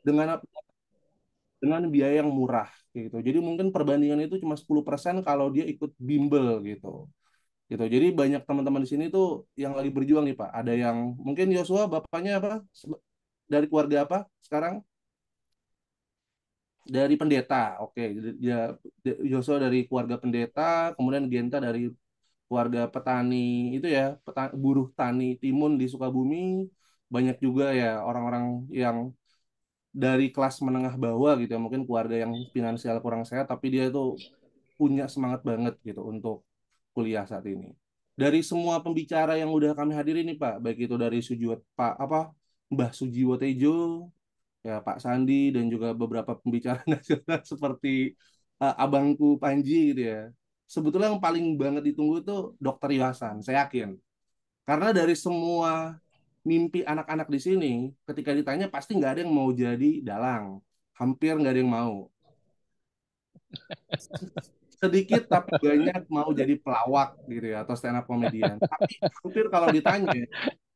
dengan dengan biaya yang murah gitu. Jadi mungkin perbandingan itu cuma 10% kalau dia ikut bimbel gitu. Gitu. Jadi banyak teman-teman di sini tuh yang lagi berjuang nih Pak. Ada yang mungkin Yosua bapaknya apa? Dari keluarga apa sekarang? Dari pendeta. Oke, dia Yosua dari keluarga pendeta, kemudian Genta dari keluarga petani itu ya, buruh tani timun di Sukabumi. Banyak juga ya orang-orang yang dari kelas menengah bawah gitu ya, mungkin keluarga yang finansial kurang sehat, tapi dia itu punya semangat banget gitu untuk kuliah saat ini. Dari semua pembicara yang udah kami hadiri nih Pak, baik itu dari Pak apa Mbah Sujiwo Tejo, ya Pak Sandi dan juga beberapa pembicara nasional seperti Abangku Panji gitu ya. Sebetulnya yang paling banget ditunggu itu Dokter Yohasan, saya yakin. Karena dari semua mimpi anak-anak di sini, ketika ditanya pasti nggak ada yang mau jadi dalang. Hampir nggak ada yang mau. Sedikit tapi banyak mau jadi pelawak gitu ya, atau stand up comedian. Tapi hampir kalau ditanya,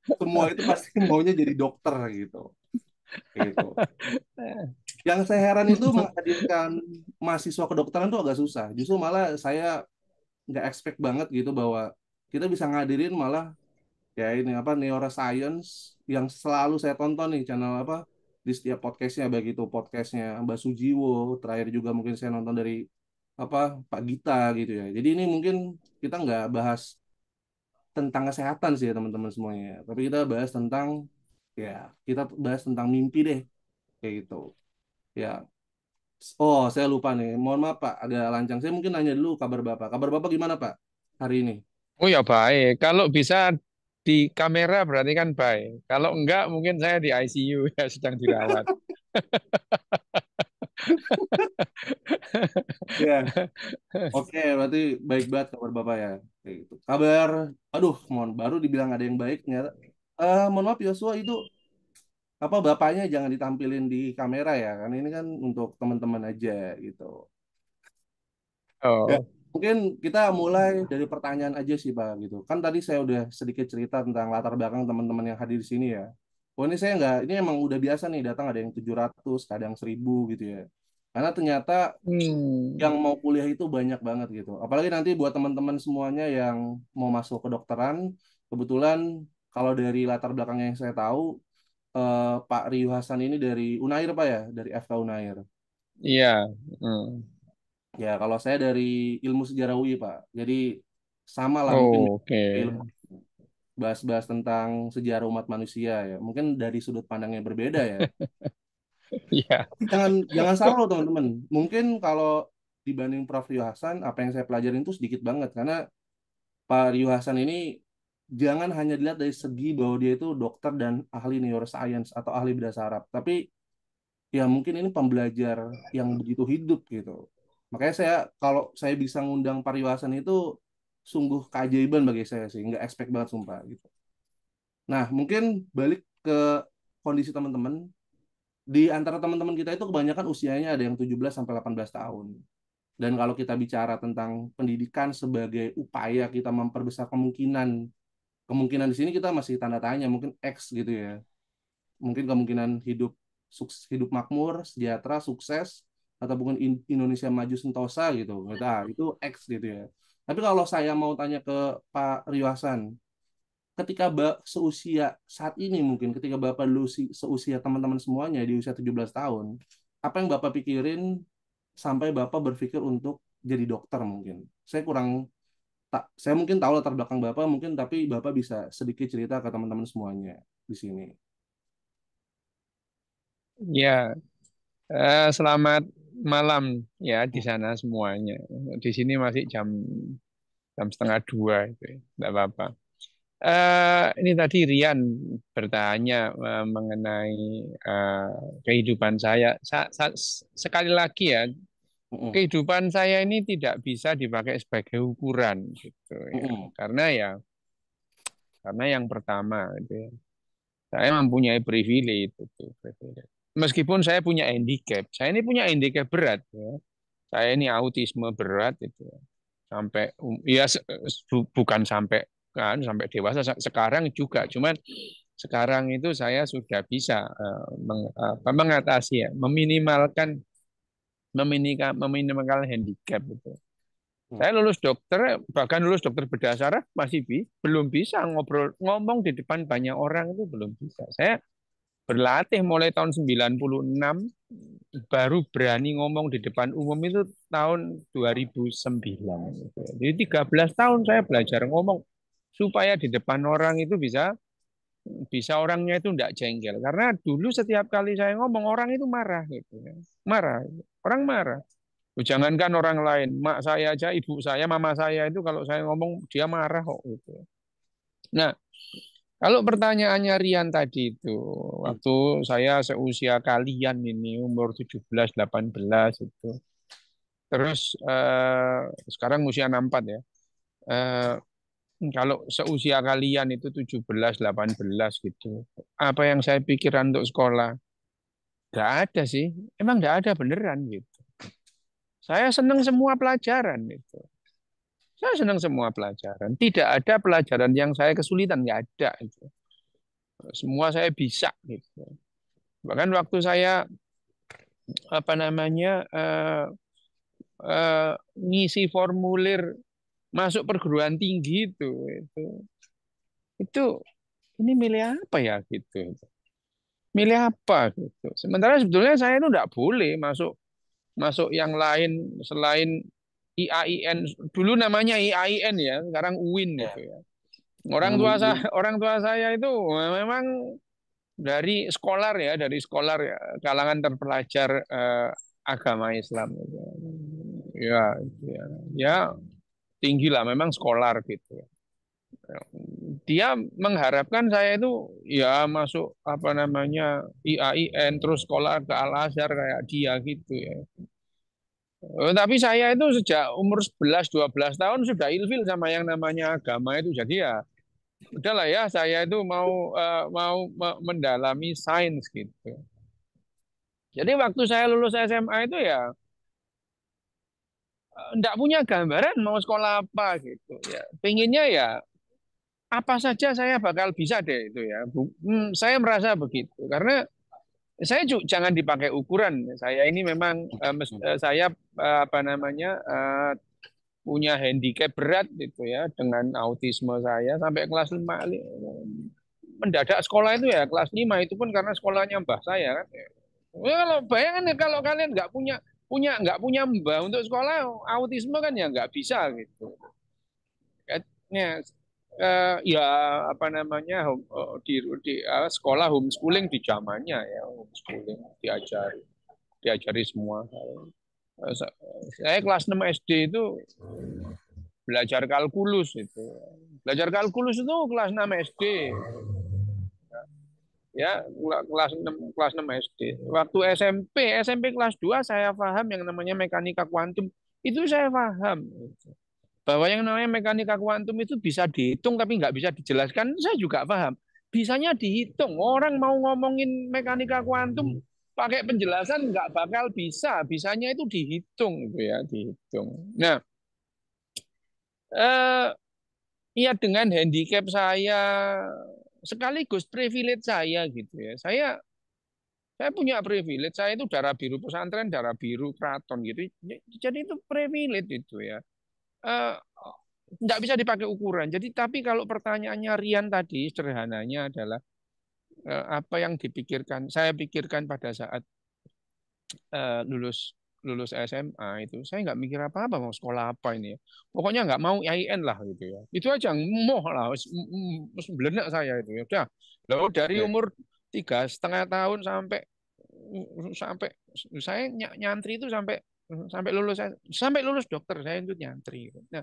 semua itu pasti maunya jadi dokter gitu. Gitu. Yang saya heran itu menghadirkan mahasiswa kedokteran itu agak susah. Justru malah saya nggak expect banget gitu bahwa kita bisa ngadirin malah ya ini apa neuroscience yang selalu saya tonton nih channel apa di setiap podcastnya baik itu podcastnya Mbak Sujiwo, terakhir juga mungkin saya nonton dari apa Pak Gita gitu ya. Jadi ini mungkin kita nggak bahas tentang kesehatan sih ya teman-teman semuanya, tapi kita bahas tentang ya kita bahas tentang mimpi deh kayak gitu. Ya, oh, saya lupa nih. Mohon maaf Pak, agak lancang. Saya mungkin nanya dulu kabar Bapak. Kabar Bapak gimana Pak hari ini? Oh ya baik. Kalau bisa di kamera berarti kan baik. Kalau enggak mungkin saya di ICU ya sedang dirawat. Ya, oke, berarti baik banget kabar Bapak ya. Kayak gitu. Kabar, aduh, mohon baru dibilang ada yang baik ternyata. Mohon maaf Yosua itu apa bapaknya jangan ditampilin di kamera ya, karena ini kan untuk teman-teman aja gitu. Ya, Oh. mungkin kita mulai dari pertanyaan aja sih Pak gitu. Kan tadi saya udah sedikit cerita tentang latar belakang teman-teman yang hadir di sini ya. Oh ini saya nggak, ini emang udah biasa nih datang ada yang 700, kadang 1000 gitu ya. Karena ternyata Hmm. yang mau kuliah itu banyak banget gitu. Apalagi nanti buat teman-teman semuanya yang mau masuk kedokteran, kebetulan kalau dari latar belakangnya yang saya tahu, Pak Riu Hasan ini dari Unair Pak ya, dari FK Unair. Iya. Hmm. Ya, kalau saya dari ilmu sejarah UI, Pak. Jadi sama lah mungkin Oke. ilmu bahas-bahas tentang sejarah umat manusia ya. Mungkin dari sudut pandang yang berbeda ya. Iya. Jangan jangan salah loh teman-teman. Mungkin kalau dibanding Prof. Rio Hasan, apa yang saya pelajarin itu sedikit banget karena Pak Rio Hasan ini jangan hanya dilihat dari segi bahwa dia itu dokter dan ahli neuroscience atau ahli bahasa Arab, tapi ya mungkin ini pembelajar yang begitu hidup gitu. Makanya saya kalau saya bisa ngundang pariwasan itu sungguh keajaiban bagi saya sih, nggak expect banget sumpah gitu. Nah, mungkin balik ke kondisi teman-teman. Di antara teman-teman kita itu kebanyakan usianya ada yang 17 sampai 18 tahun. Dan kalau kita bicara tentang pendidikan sebagai upaya kita memperbesar kemungkinan, kemungkinan di sini kita masih tanda tanya, mungkin X gitu ya. Mungkin kemungkinan hidup hidup makmur, sejahtera, sukses atau bukan Indonesia maju sentosa gitu. Nah, itu X gitu ya. Tapi kalau saya mau tanya ke Pak Rio Hasan, ketika seusia saat ini mungkin ketika Bapak dulu seusia teman-teman semuanya di usia 17 tahun, apa yang Bapak pikirin sampai Bapak berpikir untuk jadi dokter mungkin? Saya kurang tak saya mungkin tahu latar belakang Bapak mungkin tapi Bapak bisa sedikit cerita ke teman-teman semuanya di sini. Ya. Selamat malam ya di sana semuanya. Di sini masih jam jam setengah dua itu, ya. Nggak apa-apa. Ini tadi Rian bertanya mengenai eh, kehidupan saya. Sekali lagi ya, Mm-mm. kehidupan saya ini tidak bisa dipakai sebagai ukuran gitu ya. Mm-mm. Karena yang pertama gitu ya, saya mempunyai privilege itu. Privilege. Meskipun saya punya handicap, saya ini punya handicap berat ya. Saya ini autisme berat itu ya. Sampai ya bukan sampai kan sampai dewasa sekarang juga cuman Sekarang itu saya sudah bisa mengatasi ya, meminimalkan handicap itu. Hmm. Saya lulus dokter, bahkan lulus dokter bedah saraf masih belum bisa ngomong di depan banyak orang itu belum bisa. Saya berlatih mulai tahun 96, baru berani ngomong di depan umum itu tahun 2009. Jadi 13 tahun saya belajar ngomong supaya di depan orang itu bisa bisa orangnya itu tidak jengkel. Karena dulu setiap kali saya ngomong orang itu marah gitu ya. Marah. Orang marah. Jangankan orang lain, mak saya aja, ibu saya, mama saya itu kalau saya ngomong dia marah kok gitu. Nah, kalau pertanyaannya Rian tadi itu, Hmm. waktu saya seusia kalian ini umur 17, 18 itu. Terus sekarang usia 64 ya. Eh, kalau seusia kalian itu 17, 18 gitu. Apa yang saya pikirkan untuk sekolah? Gak ada sih. Emang gak ada beneran gitu. Saya senang semua pelajaran gitu. Saya senang semua pelajaran. Tidak ada pelajaran yang saya kesulitan, nggak ada itu. Semua saya bisa gitu. Bahkan waktu saya apa namanya ngisi formulir masuk perguruan tinggi itu ini milih apa ya gitu. Milih apa gitu. Sementara sebetulnya saya itu nggak boleh masuk masuk yang lain selain IAIN. Dulu namanya IAIN ya, sekarang UIN Ya, gitu ya. jangan belum. Orang tua saya itu memang dari skolar ya, dari skolar ya, kalangan terpelajar agama Islam. Ya, ya, ya tinggi lah, memang skolar gitu. Dia mengharapkan saya itu ya masuk apa namanya IAIN terus sekolah ke Al Azhar kayak dia gitu ya. Tapi saya itu sejak umur 11 12 tahun sudah ilfil sama yang namanya agama itu. Jadi ya udahlah ya saya itu mendalami sains gitu. Jadi waktu saya lulus SMA itu ya enggak punya gambaran mau sekolah apa gitu ya. Pengennya ya apa saja saya bakal bisa deh itu ya. Saya merasa begitu karena saya jangan dipakai ukuran. Saya ini memang saya apa namanya punya handicap berat gitu ya dengan autisme saya sampai kelas 5 mendadak sekolah itu ya kelas 5 itu pun karena sekolahnya mbah saya kan. Ya, kalau bayangkan ya kalau kalian nggak punya mbah untuk sekolah autisme kan ya nggak bisa gitu. Ya, ya apa namanya sekolah homeschooling di zamannya ya homeschooling diajari semua. Saya kelas 6 SD itu belajar kalkulus itu. Belajar kalkulus itu kelas 6 SD ya kelas 6 SD. Waktu SMP kelas 2 saya paham yang namanya mekanika kuantum itu saya paham bahwa yang namanya mekanika kuantum itu bisa dihitung tapi nggak bisa dijelaskan saya juga paham. Bisanya dihitung. Orang mau ngomongin mekanika kuantum pakai penjelasan nggak bakal bisa. Bisanya itu dihitung gitu ya, dihitung. Nah, eh, ya dengan handicap saya sekaligus privilege saya gitu ya. Saya punya privilege. Saya itu darah biru pesantren, darah biru keraton gitu. Jadi itu privilege itu ya. Eh, nggak bisa dipakai ukuran. Jadi tapi kalau pertanyaannya Rian tadi sederhananya adalah apa yang dipikirkan, saya pikirkan pada saat lulus lulus SMA itu, saya nggak mikir apa-apa mau sekolah apa ini ya. Pokoknya nggak mau IAIN lah gitu ya. Itu aja moh lah, belenak saya itu ya. Udah, lalu dari Oke. umur 3,5 tahun sampai sampai saya nyantri itu sampai sampai lulus dokter saya itu nyantri. Nah,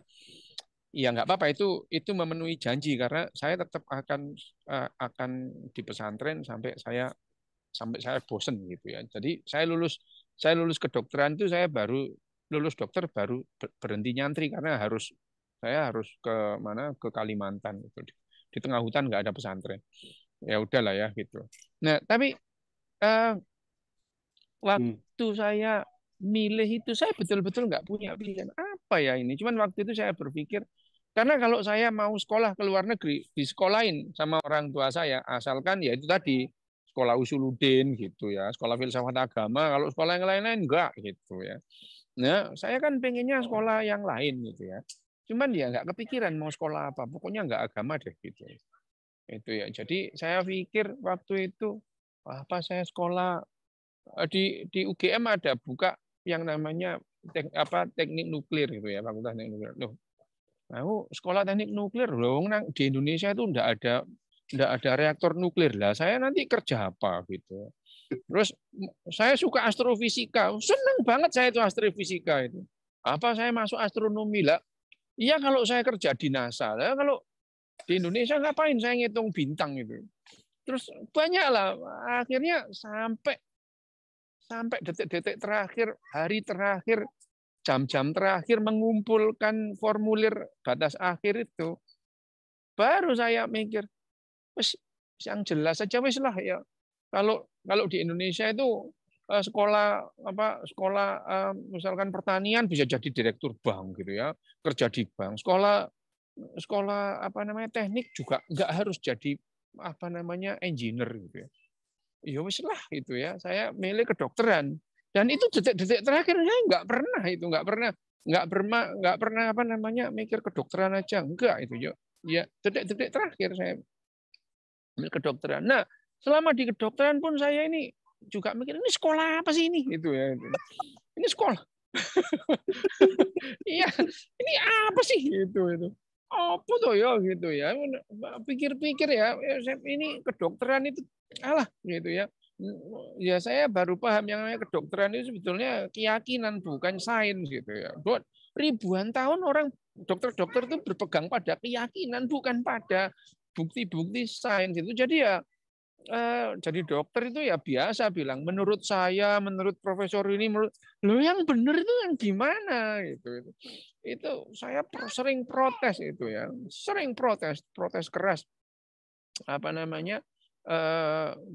ya nggak apa-apa itu memenuhi janji karena saya tetap akan di pesantren sampai saya bosen gitu ya. Jadi saya lulus kedokteran itu saya baru lulus dokter baru berhenti nyantri karena saya harus ke mana ke Kalimantan gitu. Di tengah hutan nggak ada pesantren. Ya udahlah ya gitu. Nah, tapi eh, Hmm. waktu saya milih itu saya betul-betul nggak punya pilihan apa ya ini. Cuman waktu itu saya berpikir Karena kalau saya mau sekolah ke luar negeri, disekolahin sama orang tua saya, asalkan ya itu tadi sekolah usuludin gitu ya, sekolah filsafat agama. Kalau sekolah yang lain-lain enggak gitu ya. Nah, saya kan pengennya sekolah yang lain gitu ya. Cuman ya nggak kepikiran mau sekolah apa, pokoknya nggak agama deh gitu. Itu ya. Jadi saya pikir waktu itu apa saya sekolah di UGM ada buka yang namanya teknik nuklir gitu ya, Fakultas Teknik Nuklir. Loh, aku sekolah teknik nuklir loh, di Indonesia itu enggak ada reaktor nuklir lah. Saya nanti kerja apa gitu. Terus saya suka astrofisika, seneng banget saya itu astrofisika itu. Apa saya masuk astronomi lah? Iya kalau saya kerja di NASA, lah kalau di Indonesia ngapain saya ngitung bintang itu? Terus banyak lah, akhirnya sampai sampai detik-detik terakhir, hari terakhir, jam-jam terakhir mengumpulkan formulir batas akhir itu, baru saya mikir, wis yang jelas saja wis lah ya. Kalau kalau di Indonesia itu sekolah sekolah misalkan pertanian bisa jadi direktur bank gitu ya, kerja di bank. Sekolah sekolah teknik juga nggak harus jadi engineer gitu ya. Ya wis lah itu ya. Saya milih kedokteran. Dan itu detik-detik terakhir saya nggak pernah mikir kedokteran aja enggak itu ya. Ya detik-detik terakhir saya ambil kedokteran. Nah, selama di kedokteran pun saya ini juga mikir ini sekolah apa sih ini gitu ya. Ini sekolah. Iya, ini apa sih gitu itu. Apa tuh ya gitu ya. Pikir-pikir ya, ini kedokteran itu alah gitu ya. Ya saya baru paham yang namanya kedokteran itu sebetulnya keyakinan bukan sains gitu ya. Buat ribuan tahun orang dokter-dokter itu berpegang pada keyakinan bukan pada bukti-bukti sains itu. Jadi ya jadi dokter itu ya biasa bilang menurut saya, menurut profesor ini, menurut lo yang benar itu yang gimana gitu. Itu saya sering protes itu ya, sering protes keras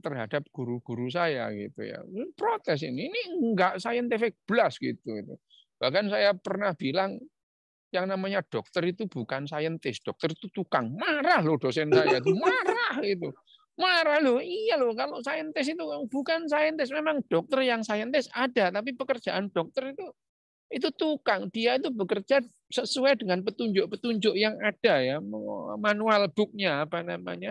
terhadap guru-guru saya gitu ya. Protes ini enggak scientific blast gitu itu. Bahkan saya pernah bilang yang namanya dokter itu bukan saintis, dokter itu tukang. Marah loh dosen saya itu, marah itu. Marah loh, iya loh kalau saintis itu bukan saintis, memang dokter yang saintis ada, tapi pekerjaan dokter itu tukang. Dia itu bekerja sesuai dengan petunjuk-petunjuk yang ada ya, manual booknya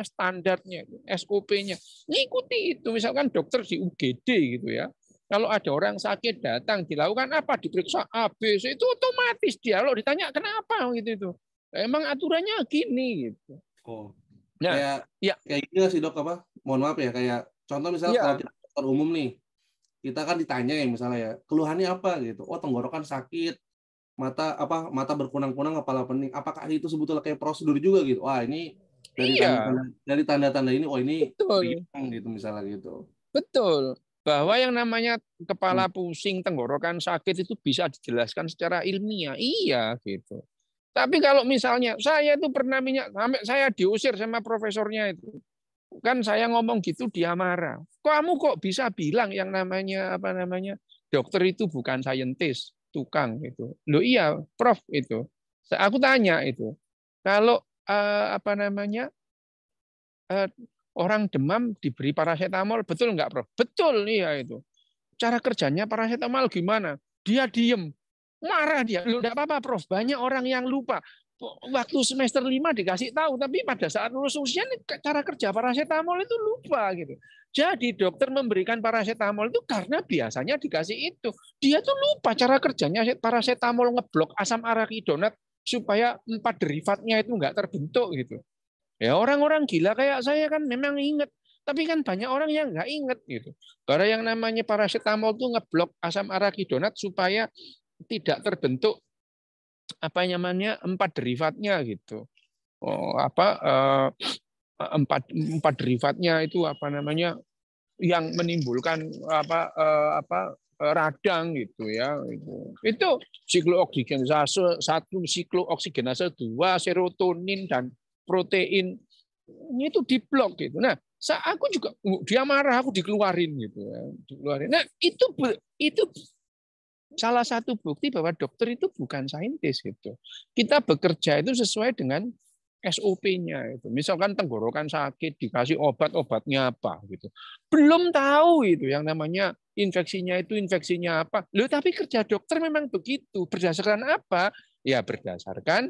standarnya, SOP-nya. Ngikuti itu, misalkan dokter di UGD gitu ya. Kalau ada orang sakit datang dilakukan apa? Diperiksa A, B, C itu otomatis dia lo ditanya kenapa gitu itu. Emang aturannya gini gitu. Oh, Nah, kayak ya, kayak gini nggak sih dok apa? Mohon maaf ya, kayak contoh misal kalau ya, kita dokter umum nih, kita kan ditanya ya misalnya ya, keluhannya apa gitu. Oh, tenggorokan sakit, mata berkunang-kunang, kepala pening. Apakah itu sebetulnya kayak prosedur juga gitu? Wah, ini iya, dari tanda-tanda ini, oh ini betul. priang gitu misalnya gitu. Betul. Bahwa yang namanya kepala pusing, tenggorokan sakit itu bisa dijelaskan secara ilmiah. Iya, gitu. Tapi kalau misalnya saya itu pernah sampai saya diusir sama profesornya itu. Kan saya ngomong gitu dia marah. Kamu kok bisa bilang yang dokter itu bukan saintis, tukang gitu. Loh iya, Prof itu. Aku tanya itu. Kalau eh, orang demam diberi paracetamol, betul nggak, Prof? Betul, iya itu. Cara kerjanya paracetamol gimana? Dia diem, marah dia. Lu enggak apa-apa, Prof. Banyak orang yang lupa. Waktu semester 5 dikasih tahu, tapi pada saat lulus ujian cara kerja paracetamol itu lupa gitu. Jadi dokter memberikan paracetamol itu karena biasanya dikasih itu. Dia tuh lupa cara kerjanya paracetamol ngeblok asam arakidonat supaya 4 derivatnya itu nggak terbentuk gitu. Ya orang-orang gila kayak saya kan memang inget, tapi kan banyak orang yang nggak inget gitu. Karena yang namanya paracetamol tuh ngeblok asam arakidonat supaya tidak terbentuk 4 derivatnya gitu. Oh, empat derivatnya itu yang menimbulkan radang gitu ya itu siklooksigenase 1, siklooksigenase 2, serotonin dan protein itu diblok gitu. Nah, aku juga dia marah aku dikeluarin gitu ya, dikeluarin. Nah, itu salah satu bukti bahwa dokter itu bukan saintis gitu. Kita bekerja itu sesuai dengan SOP-nya itu. Misalkan tenggorokan sakit dikasih obatnya apa gitu. Belum tahu itu yang namanya infeksinya apa. Loh, tapi kerja dokter memang begitu. Berdasarkan apa? Ya berdasarkan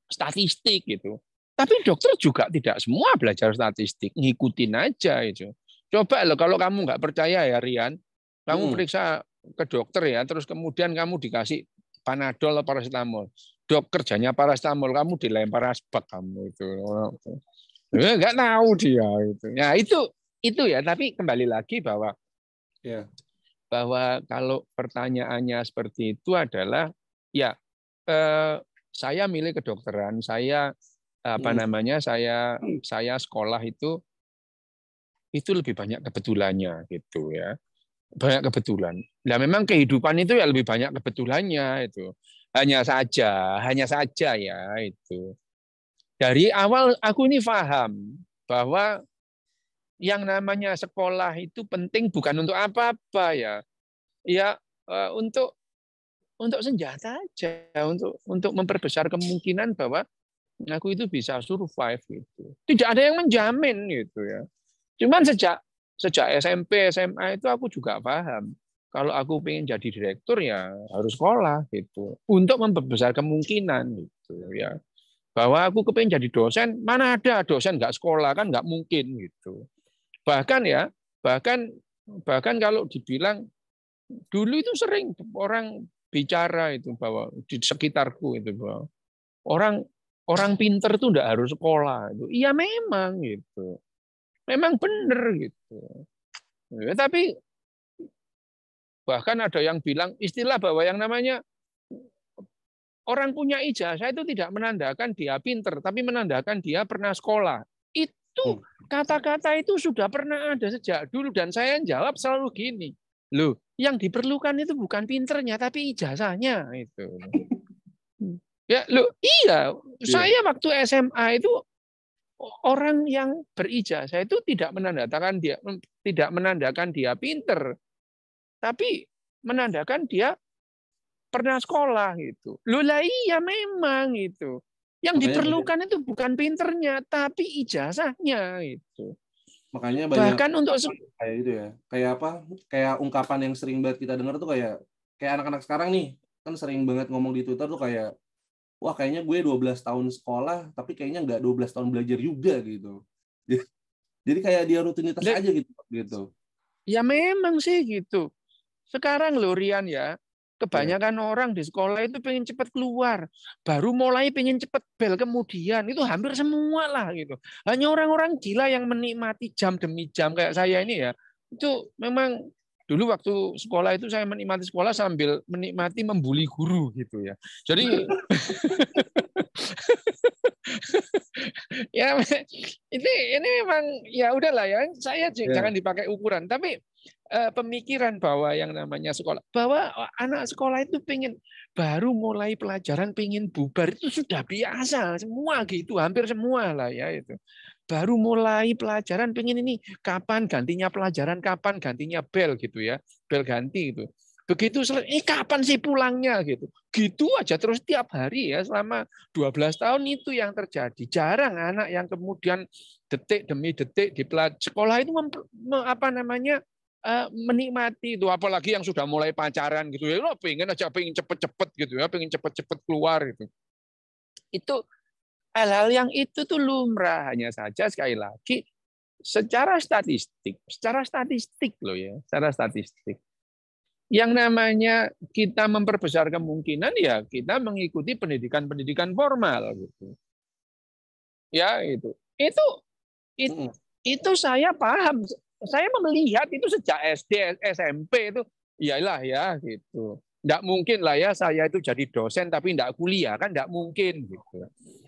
statistik gitu. Tapi dokter juga tidak semua belajar statistik, ngikutin aja itu. Coba loh kalau kamu nggak percaya ya Rian, kamu Mm-mm. periksa ke dokter ya, terus kemudian kamu dikasih Panadol atau paracetamol. Dok kerjanya paracetamol, kamu dilempar asbak kamu itu. Nggak tahu dia itu. Ya itu ya, tapi kembali lagi bahwa Ya. kalau pertanyaannya seperti itu adalah ya eh, saya milih kedokteran, saya apa Mm-mm. namanya saya sekolah itu lebih banyak kebetulannya gitu ya, banyak kebetulan. Nah memang kehidupan itu ya lebih banyak kebetulannya itu, hanya saja ya itu. Dari awal aku ini paham bahwa yang namanya sekolah itu penting bukan untuk apa-apa ya, ya untuk senjata aja, untuk memperbesar kemungkinan bahwa aku itu bisa survive gitu. Tidak ada yang menjamin gitu ya. Cuman sejak sejak SMP, SMA itu aku juga paham. Kalau aku pengen jadi direktur ya harus sekolah gitu. Untuk memperbesar kemungkinan gitu ya. Bahwa aku kepengen jadi dosen, mana ada dosen nggak sekolah kan nggak mungkin gitu. Bahkan ya, bahkan bahkan kalau dibilang dulu itu sering orang bicara itu bahwa di sekitarku itu bahwa orang orang pinter tuh nggak harus sekolah itu. Iya memang gitu. Memang benar gitu. Ya, tapi bahkan ada yang bilang istilah bahwa yang namanya orang punya ijazah itu tidak menandakan dia pinter, tapi menandakan dia pernah sekolah. Itu Mm. kata-kata itu sudah pernah ada sejak dulu dan saya jawab selalu gini. Loh, yang diperlukan itu bukan pinternya tapi ijazahnya itu. Ya, loh, iya. Iya. Saya waktu SMA itu orang yang berijazah itu tidak menandakan dia pinter, tapi menandakan dia pernah sekolah gitu. Loh lah iya memang itu. Yang Makanya banyak diperlukan itu bukan pinternya, tapi ijazahnya itu. makanya banyak Bahkan untuk kayak itu ya. Kayak apa? Kayak ungkapan yang sering banget kita dengar tuh kayak kayak anak-anak sekarang nih kan sering banget ngomong di Twitter tuh kayak wah kayaknya gue 12 tahun sekolah tapi kayaknya nggak 12 tahun belajar juga gitu. Jadi kayak dia rutinitas aja gitu gitu. ya memang sih gitu. Sekarang loh Rian ya, Ya. kebanyakan orang di sekolah itu pengen cepat keluar. Baru mulai pengen cepat bel kemudian. Itu hampir semua lah gitu. Hanya orang-orang gila yang menikmati jam demi jam kayak saya ini ya. Itu memang dulu waktu sekolah itu saya menikmati sekolah sambil menikmati membuli guru gitu ya. Jadi ya ini memang ya udahlah ya saya jangan Ya. dipakai ukuran tapi pemikiran bahwa yang namanya sekolah bahwa anak sekolah itu pengen baru mulai pelajaran pengen bubar itu sudah biasa semua gitu hampir semua lah ya itu baru mulai pelajaran pengen ini kapan gantinya bel gitu ya bel ganti itu begitu kapan sih pulangnya gitu aja terus tiap hari ya selama 12 tahun itu yang terjadi. Jarang anak yang kemudian detik demi detik di sekolah itu apa namanya menikmati itu apalagi yang sudah mulai pacaran gitu ya lo pengen cepet-cepet gitu ya pengen cepet-cepet keluar gitu itu hal-hal yang itu tuh lumrah hanya saja sekali lagi secara statistik loh ya secara statistik yang namanya kita memperbesar kemungkinan ya kita mengikuti pendidikan-pendidikan formal gitu. Ya itu it- Mm-mm. itu saya paham. Saya melihat itu sejak SD, SMP itu iyalah ya gitu. Enggak mungkin lah ya saya itu jadi dosen tapi enggak kuliah kan enggak mungkin gitu.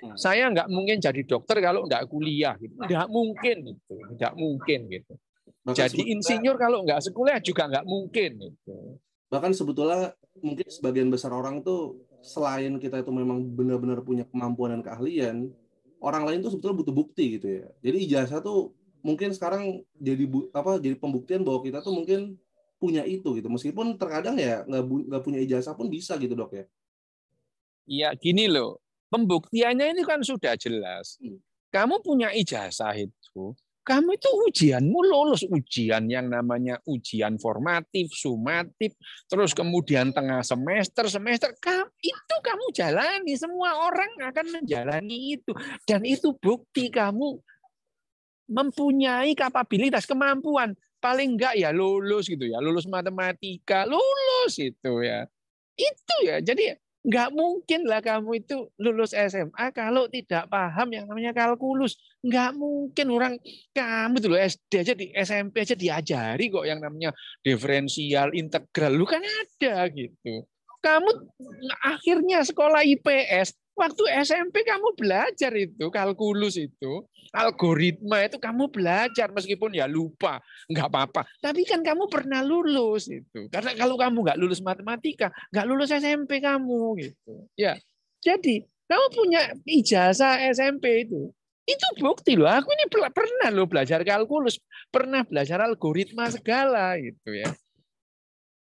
Mm. Saya enggak mungkin jadi dokter kalau enggak kuliah gitu. Enggak mungkin gitu. Enggak mungkin gitu. Bahkan Jadi sebetulnya insinyur kalau enggak sekuliah juga enggak mungkin gitu. bahkan sebetulnya mungkin sebagian besar orang tuh selain kita itu memang benar-benar punya kemampuan dan keahlian, orang lain tuh sebetulnya butuh bukti gitu ya. Jadi ijazah tuh mungkin sekarang jadi apa jadi pembuktian bahwa kita tuh mungkin punya itu gitu. Meskipun terkadang ya nggak punya ijazah pun bisa gitu dok ya. Iya, gini loh. Pembuktiannya ini kan sudah jelas. Hmm. Kamu punya ijazah itu, kamu itu ujianmu lulus ujian yang namanya ujian formatif, sumatif, terus kemudian tengah semester, itu kamu jalani. Semua orang akan menjalani itu. Dan itu bukti kamu mempunyai kapabilitas, kemampuan. Paling enggak ya lulus gitu ya, lulus matematika, lulus itu ya. Itu ya. Jadi nggak mungkin lah kamu itu lulus SMA kalau tidak paham yang namanya kalkulus. Nggak mungkin orang kamu tuh SD aja di SMP aja diajari kok yang namanya diferensial, integral. Lu kan ada gitu. Kamu akhirnya sekolah IPS, waktu SMP kamu belajar itu kalkulus itu, algoritma itu kamu belajar meskipun ya lupa, nggak apa-apa. Tapi kan kamu pernah lulus itu. Karena kalau kamu nggak lulus matematika, nggak lulus SMP kamu gitu. Ya, jadi kamu punya ijazah SMP itu bukti loh. Aku ini pernah loh belajar kalkulus, pernah belajar algoritma segala gitu ya.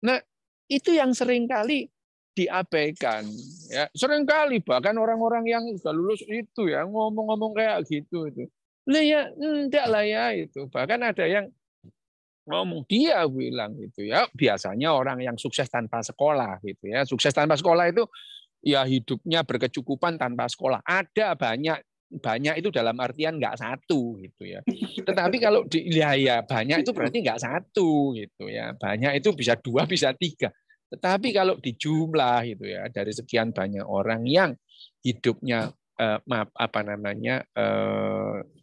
Nah, itu yang seringkali diabaikan ya, seringkali bahkan orang-orang yang sudah lulus itu ya ngomong-ngomong kayak gitu itu. Lah ya enggak lah ya itu. Bahkan ada yang ngomong, dia bilang gitu ya, biasanya orang yang sukses tanpa sekolah gitu ya. Sukses tanpa sekolah itu ya hidupnya berkecukupan tanpa sekolah. Ada banyak, banyak itu dalam artian nggak satu gitu ya. Tetapi kalau ya banyak itu berarti nggak satu gitu ya. Banyak itu bisa dua, bisa tiga. Tetapi kalau di jumlah gitu ya, dari sekian banyak orang yang hidupnya apa namanya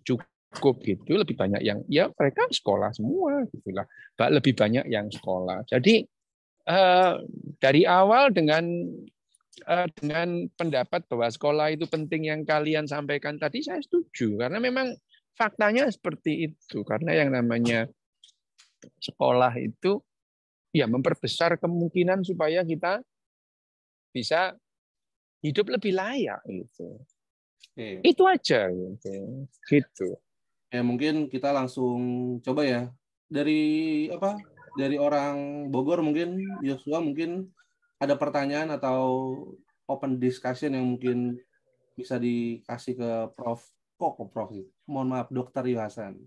cukup gitu, lebih banyak yang ya mereka sekolah semua gitulah. Lebih banyak yang sekolah. Jadi dari awal dengan pendapat bahwa sekolah itu penting yang kalian sampaikan tadi, saya setuju karena memang faktanya seperti itu. Karena yang namanya sekolah itu ya memperbesar kemungkinan supaya kita bisa hidup lebih layak gitu. Oke. Itu aja gitu. Gitu. Ya mungkin kita langsung coba ya dari apa? Dari orang Bogor mungkin Yosua mungkin ada pertanyaan atau open discussion yang mungkin bisa dikasih ke Prof. Kok Prof sih? Mohon maaf Dokter Yohasan.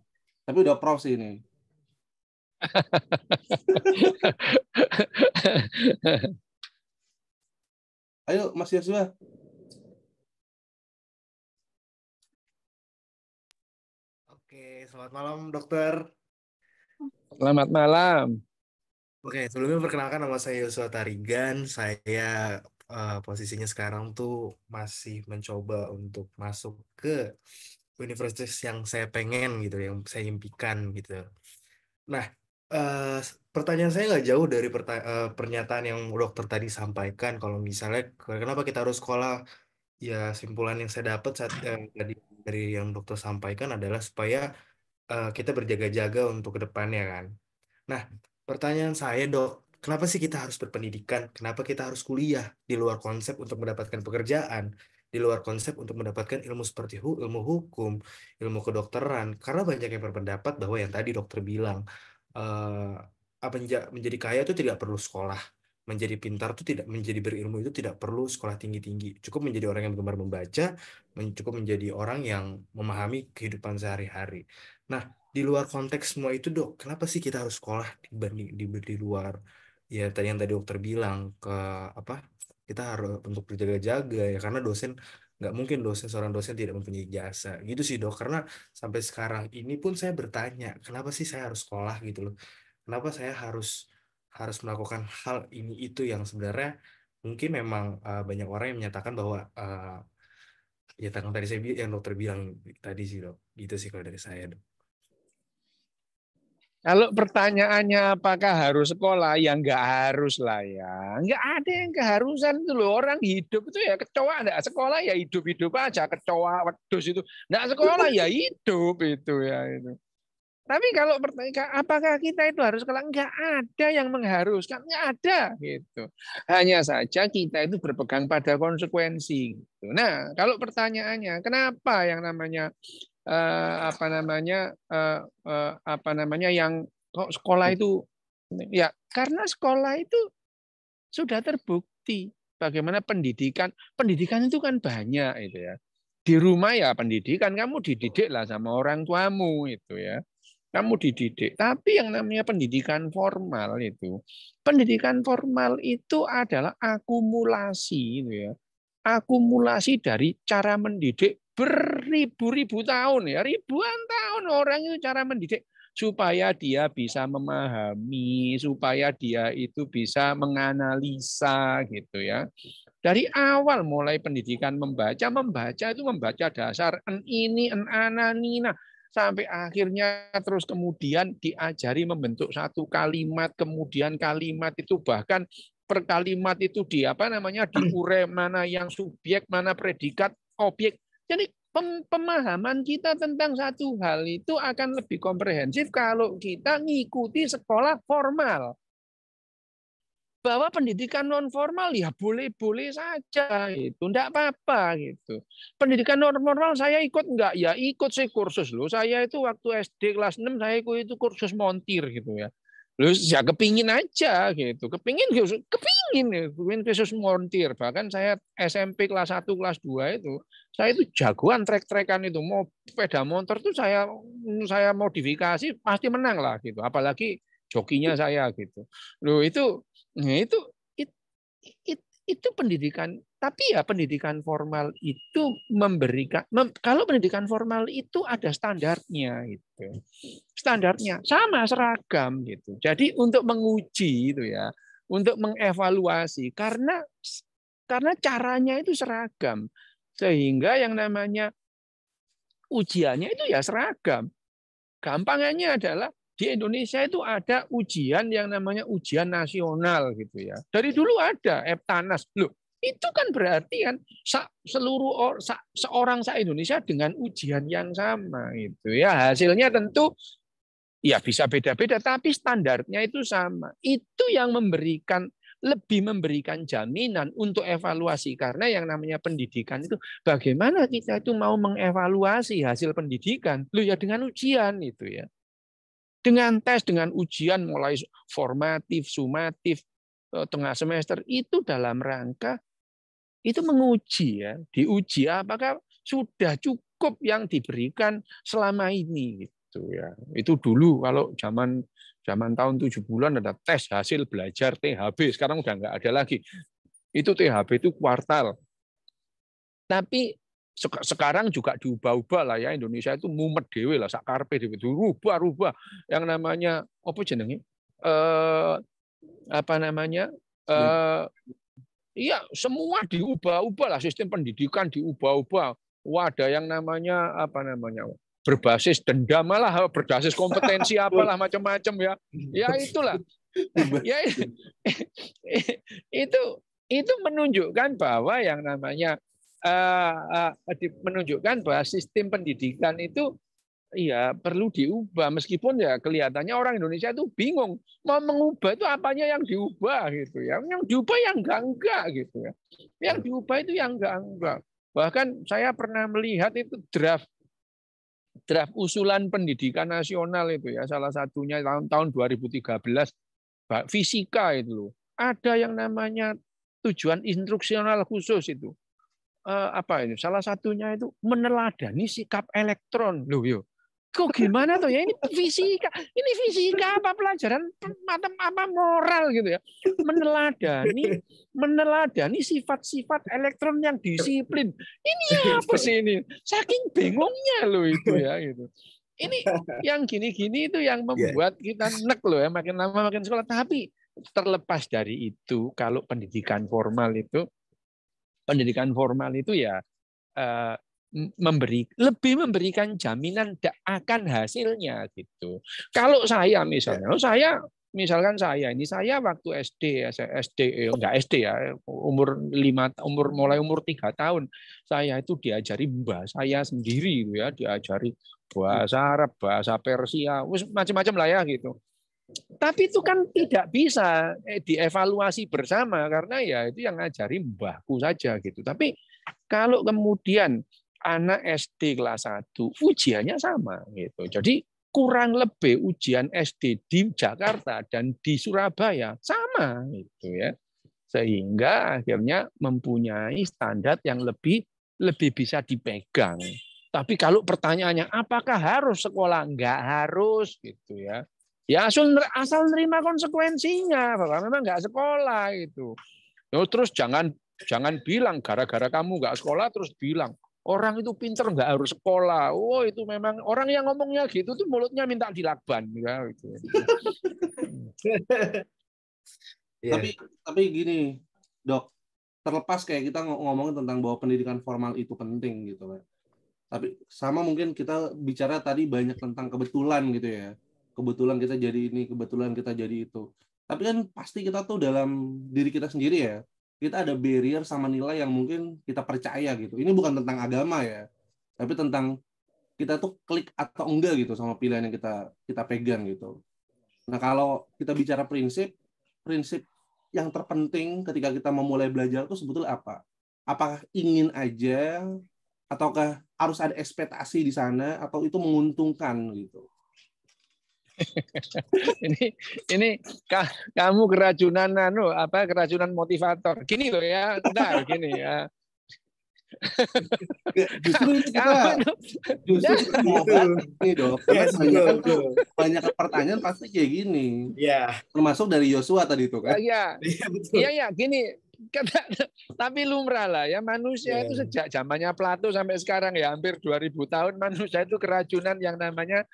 Tapi udah Prof sih ini. Ayo Mas Yosua. Oke, selamat malam dokter. Selamat malam. Oke, sebelumnya perkenalkan nama saya Yosua Tarigan. Saya posisinya sekarang tuh masih mencoba untuk masuk ke universitas yang saya pengen gitu, yang saya impikan gitu. Nah, eh, pertanyaan saya nggak jauh dari pernyataan yang dokter tadi sampaikan. Kalau misalnya kenapa kita harus sekolah, ya simpulan yang saya dapat saat tadi dari yang dokter sampaikan adalah supaya kita berjaga-jaga untuk ke depannya kan. Nah, pertanyaan saya, Dok, kenapa sih kita harus berpendidikan? Kenapa kita harus kuliah di luar konsep untuk mendapatkan pekerjaan, di luar konsep untuk mendapatkan ilmu seperti ilmu hukum, ilmu kedokteran? Karena banyak yang berpendapat bahwa yang tadi dokter bilang, menjadi kaya itu tidak perlu sekolah, menjadi pintar itu tidak, menjadi berilmu itu tidak perlu sekolah tinggi-tinggi. Cukup menjadi orang yang gemar membaca, cukup menjadi orang yang memahami kehidupan sehari-hari. Nah, di luar konteks semua itu dok, kenapa sih kita harus sekolah dibanding di luar ya tadi yang tadi dokter bilang ke apa kita harus untuk berjaga-jaga ya karena dosen nggak mungkin seorang dosen tidak mempunyai jasa gitu sih dok karena sampai sekarang ini pun saya bertanya kenapa sih saya harus sekolah gitu loh kenapa saya harus harus melakukan hal ini itu yang sebenarnya mungkin memang banyak orang yang menyatakan bahwa ya tentang tadi yang dokter bilang tadi sih dok gitu sih kalau dari saya dok. Kalau pertanyaannya apakah harus sekolah, ya nggak harus lah ya. Nggak ada yang keharusan itu loh. Orang hidup itu ya kecoa, nggak sekolah ya hidup-hidup aja. Kecoa, wedus itu. Nggak sekolah ya hidup itu ya. Itu. Tapi kalau pertanyaan apakah kita itu harus sekolah, nggak ada yang mengharuskan. Nggak ada gitu. Hanya saja kita itu berpegang pada konsekuensi. Gitu. Nah, kalau pertanyaannya, kenapa yang namanya apa namanya yang kok sekolah itu Ya, karena sekolah itu sudah terbukti bagaimana pendidikan itu kan banyak itu ya. Di rumah ya pendidikan, kamu dididik lah sama orang tuamu itu ya. Kamu dididik. Tapi yang namanya pendidikan formal itu adalah akumulasi itu ya. Akumulasi dari cara mendidik beribu-ribu tahun ya, ribuan tahun orang itu cara mendidik supaya dia bisa memahami, supaya dia itu bisa menganalisa gitu ya. Dari awal mulai pendidikan membaca itu membaca dasar en ini, en ana, nina, sampai akhirnya terus kemudian diajari membentuk satu kalimat, kemudian kalimat itu bahkan per kalimat itu diurai mana yang subjek, mana predikat, objek. Jadi pemahaman kita tentang satu hal itu akan lebih komprehensif kalau kita ngikuti sekolah formal. Bahwa pendidikan non formal ya boleh-boleh saja itu, enggak apa-apa gitu. Pendidikan non formal saya ikut enggak? Ya ikut sih kursus loh. Saya itu waktu SD kelas 6 saya ikut itu kursus montir gitu ya. Terus ya kepingin aja gitu. Kepingin kursus montir. Bahkan saya SMP kelas 1 kelas 2 itu saya itu jagoan trek-trekan itu. Mau sepeda motor tuh saya modifikasi pasti menang lah gitu. Apalagi jokinya saya gitu. Loh itu itu pendidikan, tapi ya pendidikan formal itu kalau pendidikan formal itu ada standarnya gitu. Standarnya sama seragam gitu. Jadi untuk menguji itu ya, untuk mengevaluasi karena caranya itu seragam. Sehingga yang namanya ujiannya itu ya seragam. Gampangannya adalah di Indonesia itu ada ujian yang namanya ujian nasional gitu ya. Dari dulu ada Eptanas. Loh, itu kan berarti kan seorang se-Indonesia dengan ujian yang sama gitu ya. Hasilnya tentu ya bisa beda-beda tapi standarnya itu sama. Itu yang lebih memberikan jaminan untuk evaluasi karena yang namanya pendidikan itu bagaimana kita itu mau mengevaluasi hasil pendidikan. Loh ya dengan ujian itu ya. Dengan tes, dengan ujian mulai formatif, sumatif, tengah semester itu dalam rangka itu menguji ya, diuji apakah sudah cukup yang diberikan selama ini gitu ya. Itu dulu kalau zaman tahun 7 bulan ada tes hasil belajar THB, sekarang udah nggak ada lagi. Itu THB itu kuartal. Tapi sekarang juga diubah-ubah lah ya, Indonesia itu mumet dewe lah sakarpe dewe rubah yang namanya apa jenenge iya semua diubah-ubah lah, sistem pendidikan diubah-ubah. Wah, ada yang namanya berbasis dendam malah berbasis kompetensi apalah macam-macam ya. Ya itulah. Ya itu menunjukkan bahwa yang namanya menunjukkan bahwa sistem pendidikan itu ya perlu diubah meskipun ya kelihatannya orang Indonesia itu bingung mau mengubah itu apanya yang diubah gitu ya. Yang diubah yang enggak gitu ya. Yang diubah itu yang enggak. Bahkan saya pernah melihat itu draft usulan pendidikan nasional itu ya, salah satunya tahun 2013 fisika itu loh. Ada yang namanya tujuan instruksional khusus itu. Salah satunya itu meneladani sikap elektron loh yo. Kok gimana tuh ya ini fisika apa pelajaran apa moral gitu ya. Meneladani sifat-sifat elektron yang disiplin. Ini apa sih ini? Saking bingungnya loh itu ya gitu. Ini yang gini-gini itu yang membuat kita nek loh ya, makin lama makin sekolah. Tapi terlepas dari itu kalau pendidikan formal itu ya lebih memberikan jaminan akan hasilnya gitu. Kalau saya misalnya, saya waktu enggak SD ya, mulai umur 3 tahun, saya itu diajari mbah saya sendiri ya, diajari bahasa Arab, bahasa Persia, macam-macam lah ya gitu. Tapi itu kan tidak bisa dievaluasi bersama karena ya itu yang ngajari mbahku saja gitu. Tapi kalau kemudian anak SD kelas 1 ujiannya sama gitu. Jadi kurang lebih ujian SD di Jakarta dan di Surabaya sama gitu ya. Sehingga akhirnya mempunyai standar yang lebih bisa dipegang. Tapi kalau pertanyaannya apakah harus sekolah? Enggak harus gitu ya. Ya asal nerima konsekuensinya bahwa memang enggak sekolah itu. Terus jangan bilang gara-gara kamu enggak sekolah terus bilang orang itu pinter nggak harus sekolah. Oh itu memang orang yang ngomongnya gitu tuh mulutnya minta dilakban ya gitu. Tapi gini, Dok, terlepas kayak kita ngomongin tentang bahwa pendidikan formal itu penting gitu kan. Tapi sama mungkin kita bicara tadi banyak tentang kebetulan gitu ya. Kebetulan kita jadi ini, kebetulan kita jadi itu. Tapi kan pasti kita tuh dalam diri kita sendiri ya, kita ada barrier sama nilai yang mungkin kita percaya gitu. Ini bukan tentang agama ya, tapi tentang kita tuh klik atau enggak gitu sama pilihan yang kita pegang gitu. Nah, kalau kita bicara prinsip yang terpenting ketika kita memulai belajar itu sebetulnya apa? Apakah ingin aja, ataukah harus ada ekspektasi di sana, atau itu menguntungkan gitu? ini kamu keracunan keracunan motivator. Gini loh ya, bentar gini ya. Justru kita nih Dok, karena banyak pertanyaan pasti kayak gini. Ya. Termasuk dari Yosua tadi itu kan. Iya, gini. Tapi lumrah lah ya, manusia itu sejak zamannya Plato sampai sekarang ya hampir 2000 tahun manusia itu keracunan yang namanya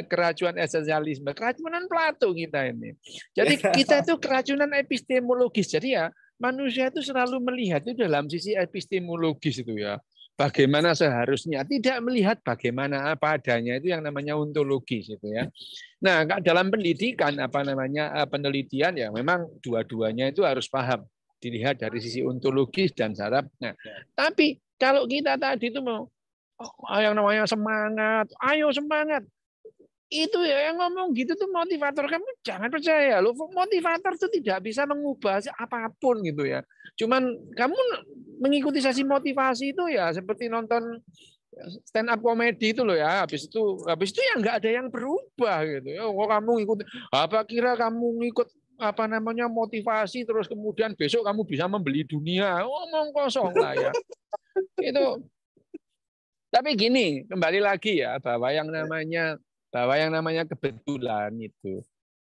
keracunan esensialisme, keracunan Plato kita ini. Jadi kita itu keracunan epistemologis. Jadi ya manusia itu selalu melihat itu dalam sisi epistemologis itu ya. Bagaimana seharusnya, tidak melihat bagaimana apa adanya, itu yang namanya ontologis itu ya. Nah, dalam pendidikan penelitian ya memang dua-duanya itu harus paham, dilihat dari sisi ontologis dan saraf. Nah, tapi kalau kita tadi itu mau yang namanya semangat, ayo semangat. Itu ya yang ngomong gitu tuh motivator, kamu jangan percaya loh, motivator itu tidak bisa mengubah apapun gitu ya. Cuman kamu mengikuti sesi motivasi itu ya seperti nonton stand up comedy itu loh ya, habis itu ya nggak ada yang berubah gitu ya. Oh, kamu ikut apa, kira kamu ngikut motivasi terus kemudian besok kamu bisa membeli dunia, ngomong kosong lah ya. Itu. Tapi gini, kembali lagi ya bahwa yang namanya kebetulan itu.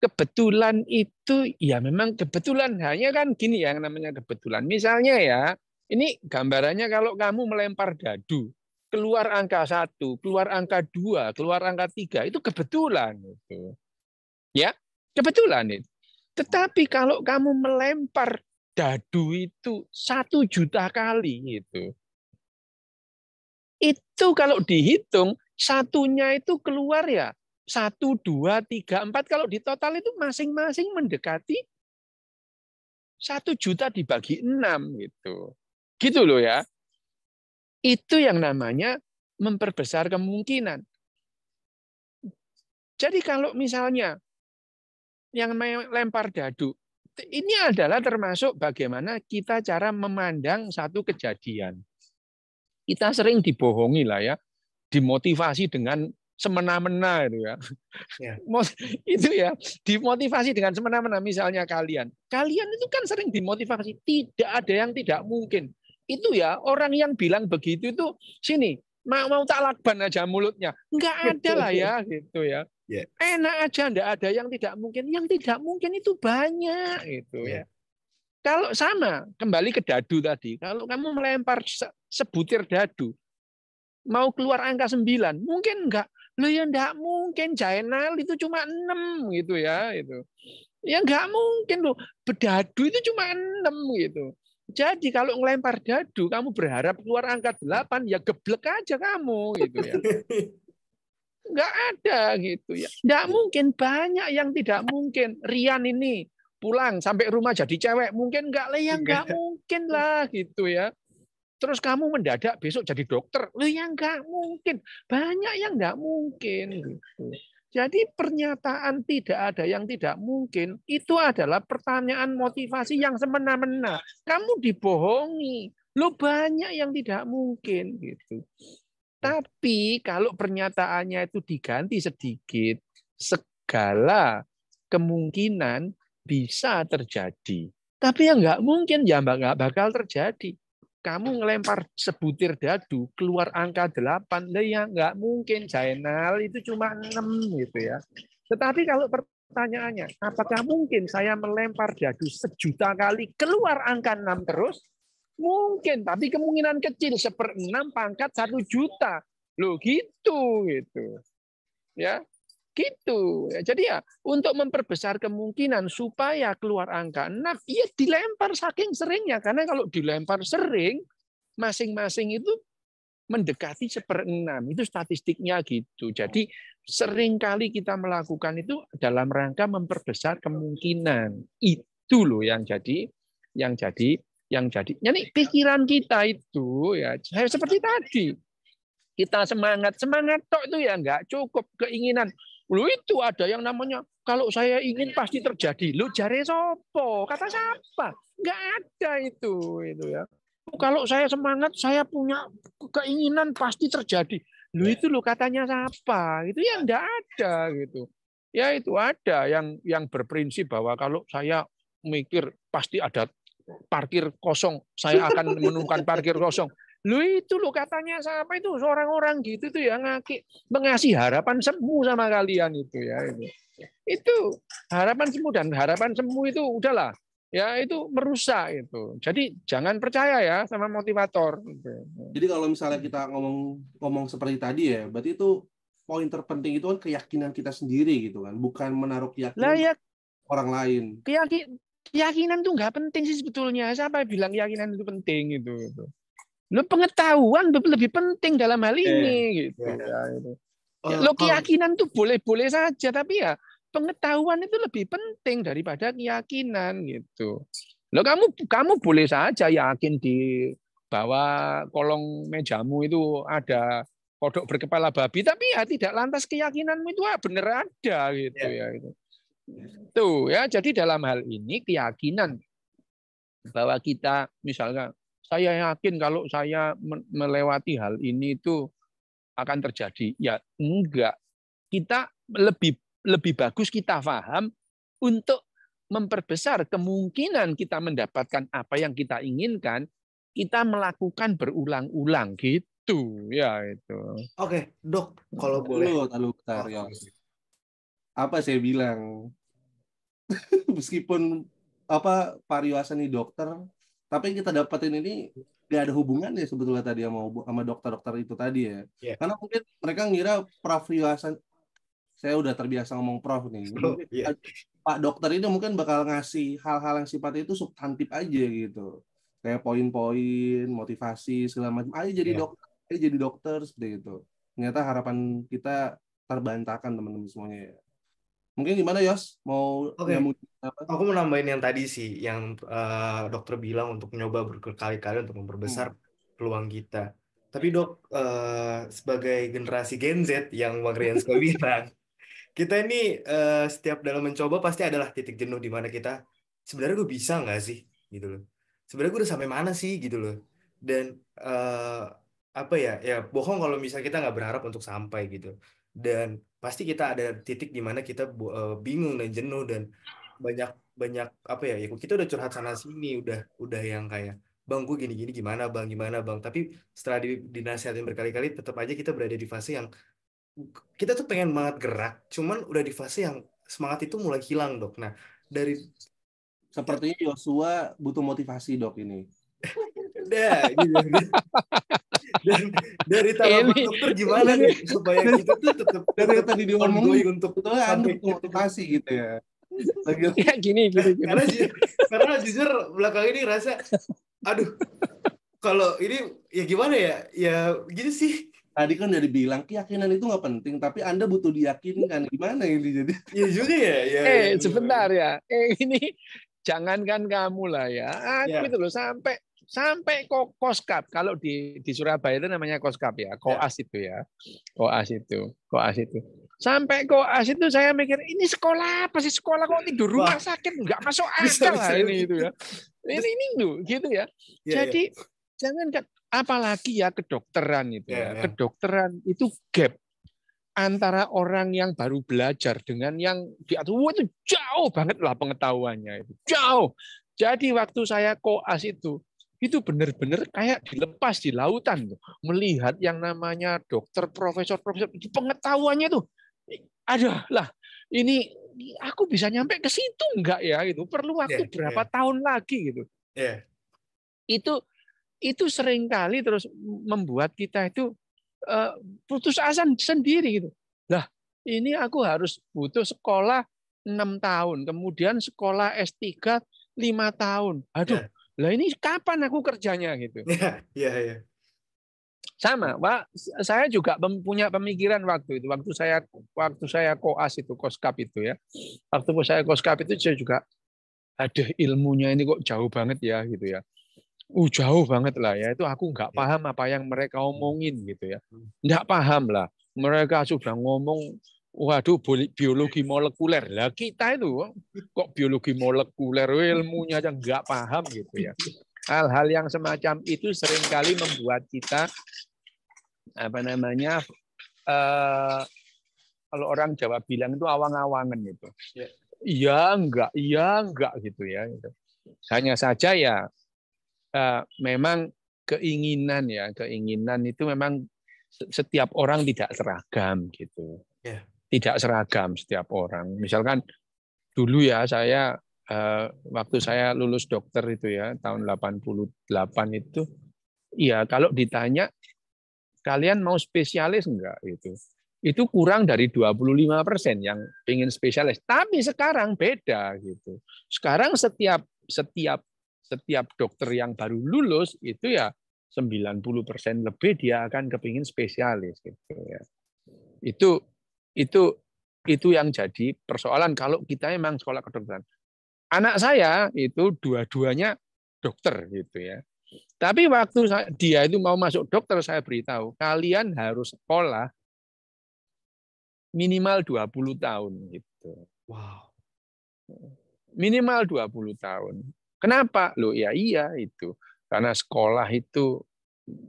Kebetulan itu ya memang kebetulan, hanya kan gini ya yang namanya kebetulan. Misalnya ya, ini gambarannya kalau kamu melempar dadu, keluar angka 1, keluar angka 2, keluar angka 3, itu kebetulan itu. Ya, kebetulan itu. Tetapi kalau kamu melempar dadu itu 1 juta kali itu kalau dihitung satunya itu keluar ya 1, 2, 3, 4, kalau di total itu masing-masing mendekati 1 juta dibagi 6 gitu. Gitu loh ya. Itu yang namanya memperbesar kemungkinan. Jadi kalau misalnya yang lempar dadu, ini adalah termasuk bagaimana kita cara memandang satu kejadian. Kita sering dibohongi lah ya, dimotivasi dengan semena-mena itu ya. Itu ya, dimotivasi dengan semena-mena. Misalnya kalian itu kan sering dimotivasi, tidak ada yang tidak mungkin. Itu ya, orang yang bilang begitu itu sini mau tak lakban aja mulutnya, nggak ada lah ya gitu ya. Enak aja, nggak ada yang tidak mungkin. Yang tidak mungkin itu banyak gitu ya. Kalau sama, kembali ke dadu tadi, kalau kamu melempar sebutir dadu, mau keluar angka 9, mungkin enggak. Loh ya enggak mungkin, Jainal itu cuma 6 gitu ya. Itu. Ya enggak mungkin loh, bedadu itu cuma 6 gitu. Jadi kalau ngelempar dadu, kamu berharap keluar angka 8, ya geblek aja kamu gitu ya. Enggak ada gitu ya. Enggak mungkin, banyak yang tidak mungkin. Rian ini pulang sampai rumah jadi cewek, mungkin enggak lah, ya enggak mungkin lah gitu ya. Terus kamu mendadak besok jadi dokter, loh ya enggak mungkin, banyak yang enggak mungkin gitu. Jadi pernyataan tidak ada yang tidak mungkin itu adalah pertanyaan motivasi yang semena-mena. Kamu dibohongi, loh banyak yang tidak mungkin gitu. Tapi kalau pernyataannya itu diganti sedikit, segala kemungkinan bisa terjadi. Tapi ya nggak mungkin, ya nggak bakal terjadi. Kamu ngelempar sebutir dadu, keluar angka 8, ya nggak mungkin, Zainal, itu cuma 6 gitu ya. Tetapi kalau pertanyaannya, apakah mungkin saya melempar dadu 1.000.000 kali, keluar angka 6 terus? Mungkin, tapi kemungkinan kecil, 1/6 pangkat 1 juta. Loh gitu. Ya, gitu. Jadi ya, untuk memperbesar kemungkinan supaya keluar angka 6, ya dilempar saking seringnya. Karena kalau dilempar sering, masing-masing itu mendekati 1/6. Itu statistiknya gitu. Jadi sering kali kita melakukan itu dalam rangka memperbesar kemungkinan. Itu loh yang jadi jadi pikiran kita itu ya seperti tadi, kita semangat tok itu ya nggak cukup, keinginan lu itu ada yang namanya kalau saya ingin pasti terjadi, lu jare sopo, kata siapa, nggak ada itu ya. Kalau saya semangat, saya punya keinginan pasti terjadi, lu itu lu katanya siapa, itu ya nggak ada gitu ya. Itu ada yang berprinsip bahwa kalau saya mikir pasti ada parkir kosong, saya akan menemukan parkir kosong. Lu itu lo katanya siapa itu, orang-orang gitu tuh yang mengasih harapan semu sama kalian itu ya. Itu harapan semu, dan harapan semu itu udahlah ya, itu merusak itu. Jadi jangan percaya ya sama motivator gitu. Jadi kalau misalnya kita ngomong seperti tadi ya, berarti itu poin terpenting itu kan keyakinan kita sendiri gitu kan, bukan menaruh keyakinan ya, orang lain. Keyakinan tuh nggak penting sih sebetulnya. Siapa bilang keyakinan itu penting itu? Lo pengetahuan lebih penting dalam hal ini gitu ya. Lo keyakinan tuh boleh-boleh saja, tapi ya pengetahuan itu lebih penting daripada keyakinan gitu. Lo kamu boleh saja yakin di bawah kolong mejamu itu ada kodok berkepala babi, tapi ya tidak lantas keyakinanmu itu benar ada gitu ya itu. Tuh ya, jadi dalam hal ini keyakinan bahwa kita misalnya saya yakin kalau saya melewati hal ini itu akan terjadi. Ya enggak. Kita lebih bagus kita paham untuk memperbesar kemungkinan kita mendapatkan apa yang kita inginkan, kita melakukan berulang-ulang gitu ya itu. Oke, Dok, kalau boleh. Ya. Apa saya bilang? Meskipun Pak Riyuhasan ini dokter, tapi yang kita dapetin ini nggak ada hubungannya sebetulnya tadi sama dokter-dokter itu tadi ya. Yeah. Karena mungkin mereka ngira Prof Riyuhasan, saya udah terbiasa ngomong Prof nih. Pak dokter ini mungkin bakal ngasih hal-hal yang sifatnya itu substantif aja gitu. Kayak poin-poin, motivasi, segala macam. Ayo jadi dokter seperti itu. Ternyata harapan kita terbantahkan teman-teman semuanya ya. Mungkin gimana Yos? Mau nyambung apa? Aku mau nambahin yang tadi sih, yang dokter bilang untuk mencoba berkali-kali untuk memperbesar peluang kita. Tapi Dok, sebagai generasi Gen Z yang Bang Riansko bilang, kita ini setiap dalam mencoba pasti adalah titik jenuh di mana kita sebenarnya gue bisa nggak sih gitu loh. Sebenarnya gue udah sampai mana sih gitu loh. Dan apa ya bohong kalau misalnya kita nggak berharap untuk sampai gitu. Dan pasti kita ada titik di mana kita bingung dan jenuh, dan banyak apa ya kita udah curhat sana sini, udah yang kayak bang gue gini gimana bang, tapi setelah dinasihatin berkali-kali tetap aja kita berada di fase yang kita tuh pengen banget gerak, cuman udah di fase yang semangat itu mulai hilang Dok. Nah dari sepertinya Yosua butuh motivasi Dok ini. Udah gitu. Dan dari tanggapan dokter gimana nih supaya kita tuh tetap dari tadi diomongin untuk sampai motivasi gitu ya. Ya gini. Karena jujur belakang ini rasa aduh, kalau ini ya gimana ya gitu sih. Tadi kan udah dibilang keyakinan itu nggak penting, tapi Anda butuh diyakinkan. Gimana ini jadi? Iya juga ya. Sebentar ya. Ini jangankan kamu lah ya. Aku itu loh sampai Koskap. Kalau di Surabaya itu namanya Koskap ya. Koas itu ya. Koas itu. Sampai Koas itu saya mikir, ini sekolah apa sih, sekolah kok tidur rumah sakit, nggak masuk akal lah ini itu ya. Ini loh gitu ya. Jadi jangan kan Apalagi ya kedokteran itu Ya, ya. ya. Kedokteran itu gap antara orang yang baru belajar dengan yang di atas. Wah, itu jauh banget lah pengetahuannya itu. Jauh. Jadi waktu saya koas itu benar-benar kayak dilepas di lautan tuh. Melihat yang namanya dokter, profesor itu pengetahuannya tuh. Ada lah. Ini aku bisa nyampe ke situ enggak ya gitu. Perlu waktu Ya, berapa ya, tahun lagi gitu. ya. Itu seringkali terus membuat kita itu putus asa sendiri gitu. Lah, ini aku harus butuh sekolah 6 tahun, kemudian sekolah S3 5 tahun. Aduh, Ya, lah ini kapan aku kerjanya gitu. ya, ya, ya. Sama, Pak, saya juga punya pemikiran waktu itu. Waktu saya koas itu, koskap itu ya. Waktu saya koskap itu saya juga ada ilmunya ini kok jauh banget ya gitu ya. Jauh banget lah ya. Itu aku nggak Ya. paham apa yang mereka omongin gitu ya. Nggak paham lah. Mereka sudah ngomong, waduh biologi molekuler. Lah kita itu kok biologi molekuler, ilmunya aja nggak paham gitu ya. Hal-hal yang semacam itu seringkali membuat kita kalau orang Jawa bilang itu awang-awangan gitu. Ya. Iya enggak gitu ya. Hanya saja ya memang keinginan itu memang setiap orang tidak seragam gitu. Ya. Tidak seragam setiap orang. Misalkan dulu ya saya waktu saya lulus dokter itu ya tahun 88 itu ya kalau ditanya kalian mau spesialis enggak gitu. Itu kurang dari 25% yang ingin spesialis. Tapi sekarang beda gitu. Sekarang setiap dokter yang baru lulus itu ya 90% lebih dia akan kepingin spesialis gitu ya. Itu yang jadi persoalan kalau kita memang sekolah kedokteran. Anak saya itu dua-duanya dokter gitu ya. Tapi waktu dia itu mau masuk dokter saya beritahu, kalian harus sekolah minimal 20 tahun gitu. Wow. Minimal 20 tahun. Kenapa? Loh ya iya itu. Karena sekolah itu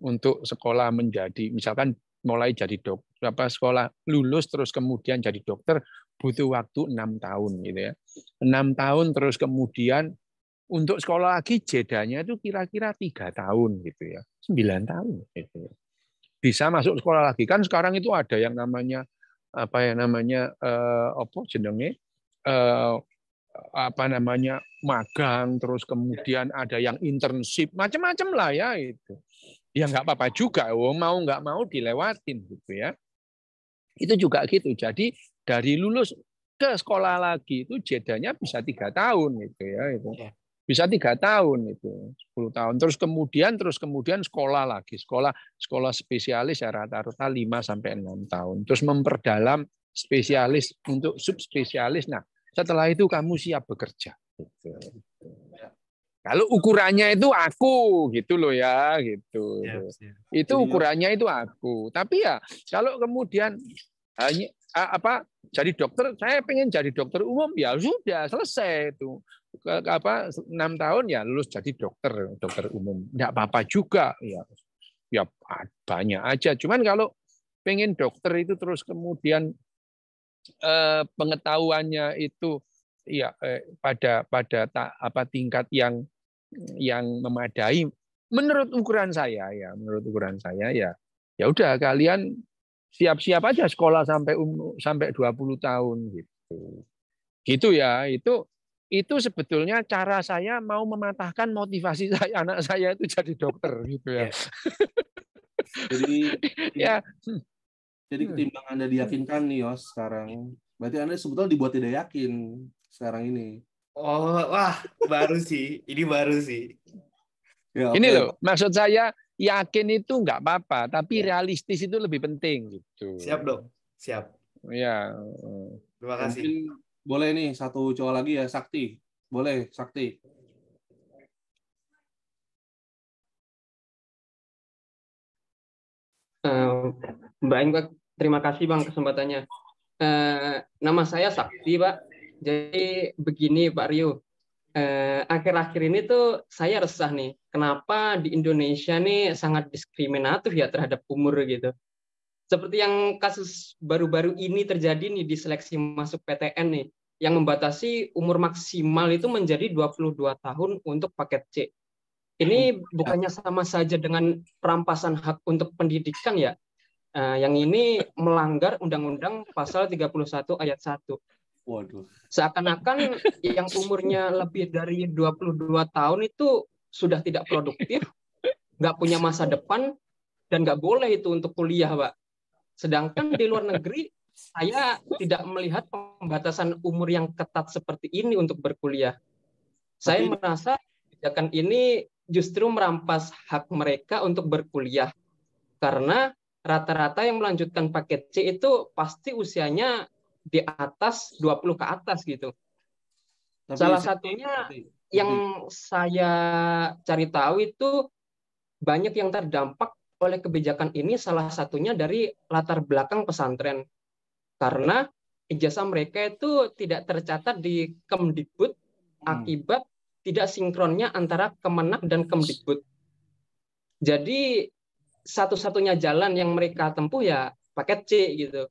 untuk sekolah menjadi misalkan mulai jadi dokter sekolah lulus terus kemudian jadi dokter butuh waktu 6 tahun gitu ya. 6 tahun terus kemudian untuk sekolah lagi jedanya itu kira-kira 3 tahun gitu ya. 9 tahun gitu. Bisa masuk sekolah lagi. Kan sekarang itu ada yang namanya apa jenenge magang terus kemudian ada yang internship macam-macam lah ya itu ya nggak apa-apa juga mau nggak mau dilewatin gitu ya itu juga gitu jadi dari lulus ke sekolah lagi itu jedanya bisa 3 tahun gitu ya itu bisa 3 tahun itu 10 tahun terus kemudian sekolah lagi sekolah spesialis ya rata-rata 5 sampai 6 tahun terus memperdalam spesialis untuk subspesialis. Nah setelah itu kamu siap bekerja. Gitu. Kalau ukurannya itu aku gitu loh ya gitu. Itu ukurannya itu aku. Tapi ya kalau kemudian hanya jadi dokter, saya pengen jadi dokter umum ya sudah selesai itu. 6 tahun ya lulus jadi dokter umum. Enggak apa-apa juga ya banyak aja. Cuman kalau pengen dokter itu terus kemudian pengetahuannya itu ya pada tingkat yang memadai menurut ukuran saya ya udah kalian siap-siap aja sekolah sampai 20 tahun gitu ya itu sebetulnya cara saya mau mematahkan motivasi anak saya itu jadi dokter gitu ya. Jadi ya Jadi ketimbang Anda diyakinkan nih Yos sekarang, berarti Anda sebetulnya dibuat tidak yakin sekarang ini. Oh, wah, baru sih. Ini baru sih. Ya, ini loh, maksud saya yakin itu nggak apa-apa, tapi realistis itu lebih penting gitu. Siap dong, siap. Ya. Terima kasih. Mungkin boleh nih satu cowok lagi ya, Sakti. Boleh, Sakti. Mbak Engkak, terima kasih Bang kesempatannya. Nama saya Sakti, Pak. Jadi begini Pak Rio, akhir-akhir ini tuh saya resah nih, kenapa di Indonesia nih sangat diskriminatif ya terhadap umur gitu. Seperti yang kasus baru-baru ini terjadi nih di seleksi masuk PTN nih, yang membatasi umur maksimal itu menjadi 22 tahun untuk paket C. Ini bukannya sama saja dengan perampasan hak untuk pendidikan ya? Yang ini melanggar Undang-Undang Pasal 31 Ayat 1. Waduh. Seakan-akan yang umurnya lebih dari 22 tahun itu sudah tidak produktif, nggak punya masa depan, dan nggak boleh itu untuk kuliah, Pak. Sedangkan di luar negeri, saya tidak melihat pembatasan umur yang ketat seperti ini untuk berkuliah. Saya Tapi merasa kebijakan ini justru merampas hak mereka untuk berkuliah. Karena rata-rata yang melanjutkan paket C itu pasti usianya di atas 20 ke atas gitu. Salah satunya yang saya cari tahu itu banyak yang terdampak oleh kebijakan ini, salah satunya dari latar belakang pesantren. Karena ijazah mereka itu tidak tercatat di Kemdikbud akibat tidak sinkronnya antara Kemenak dan Kemdikbud. Jadi satu-satunya jalan yang mereka tempuh ya paket C gitu.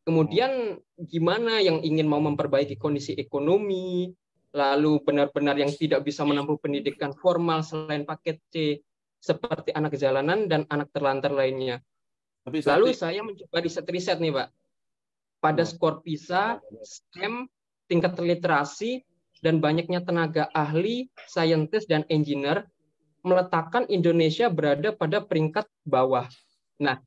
Kemudian gimana yang ingin mau memperbaiki kondisi ekonomi, lalu benar-benar yang tidak bisa menempuh pendidikan formal selain paket C, seperti anak jalanan dan anak terlantar lainnya. Lalu saya mencoba riset-riset nih, Pak. Pada skor PISA, STEM, tingkat literasi, dan banyaknya tenaga ahli, saintis, dan engineer meletakkan Indonesia berada pada peringkat bawah. Nah,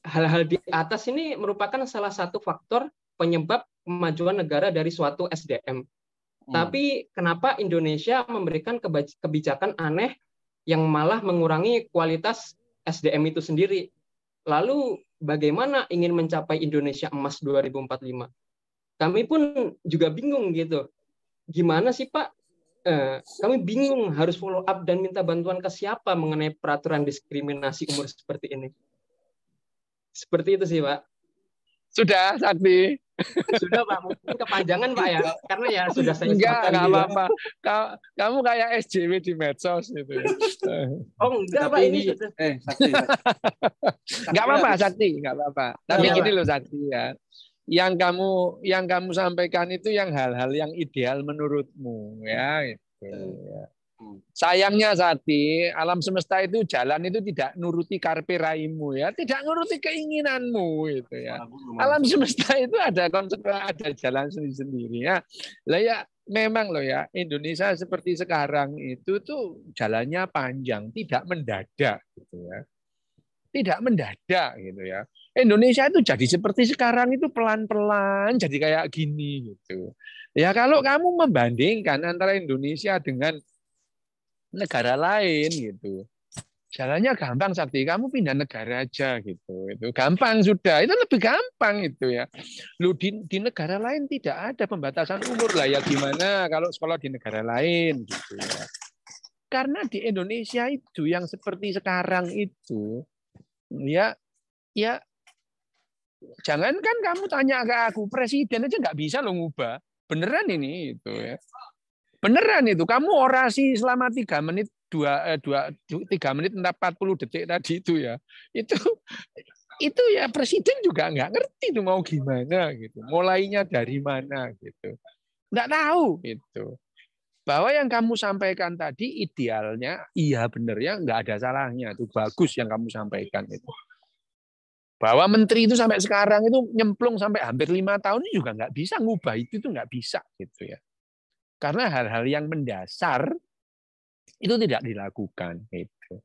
hal-hal di atas ini merupakan salah satu faktor penyebab kemajuan negara dari suatu SDM. Tapi kenapa Indonesia memberikan kebijakan aneh yang malah mengurangi kualitas SDM itu sendiri? Lalu bagaimana ingin mencapai Indonesia Emas 2045? Kami pun juga bingung gitu. Gimana sih Pak? Kami bingung harus follow up dan minta bantuan ke siapa mengenai peraturan diskriminasi umur seperti ini. Seperti itu sih, Pak. Sudah, Sakti. Sudah, Pak. Mungkin kepanjangan, Pak, ya. Karena ya sudah saya Enggak apa-apa. Kamu kayak SJW di medsos gitu ya. Oh, enggak, Pak. Ini sudah. Sakti. Enggak apa-apa, Sakti. Enggak apa-apa. Tapi gini loh, Sakti ya. Yang kamu sampaikan itu yang hal-hal yang ideal menurutmu ya gitu ya. Sayangnya Sakti, alam semesta itu jalan itu tidak nuruti karpe raimu ya, tidak nuruti keinginanmu gitu ya. Alam semesta itu ada konsekuensi, ada jalan sendiri-sendiri ya. Lah ya memang loh ya, Indonesia seperti sekarang itu tuh jalannya panjang, tidak mendadak gitu ya. Tidak mendadak gitu ya. Indonesia itu jadi seperti sekarang itu pelan-pelan jadi kayak gini gitu. Ya kalau kamu membandingkan antara Indonesia dengan negara lain gitu, jalannya gampang Sakti, kamu pindah negara aja gitu, itu gampang sudah, itu lebih gampang itu ya. Lu di negara lain tidak ada pembatasan umur lah ya, gimana kalau sekolah di negara lain gitu ya. Karena di Indonesia itu yang seperti sekarang itu ya jangankan kamu tanya ke aku, presiden aja nggak bisa lo ngubah, beneran ini itu ya. Beneran itu, kamu orasi selama 3 menit 3 menit 40 detik tadi itu ya. Itu ya presiden juga nggak ngerti itu mau gimana gitu. Mulainya dari mana gitu. Nggak tahu gitu. Bahwa yang kamu sampaikan tadi idealnya iya bener ya, nggak ada salahnya, itu bagus yang kamu sampaikan itu. Bahwa menteri itu sampai sekarang itu nyemplung sampai hampir 5 tahun itu juga nggak bisa ngubah itu nggak bisa gitu ya. Karena hal-hal yang mendasar itu tidak dilakukan. Gitu.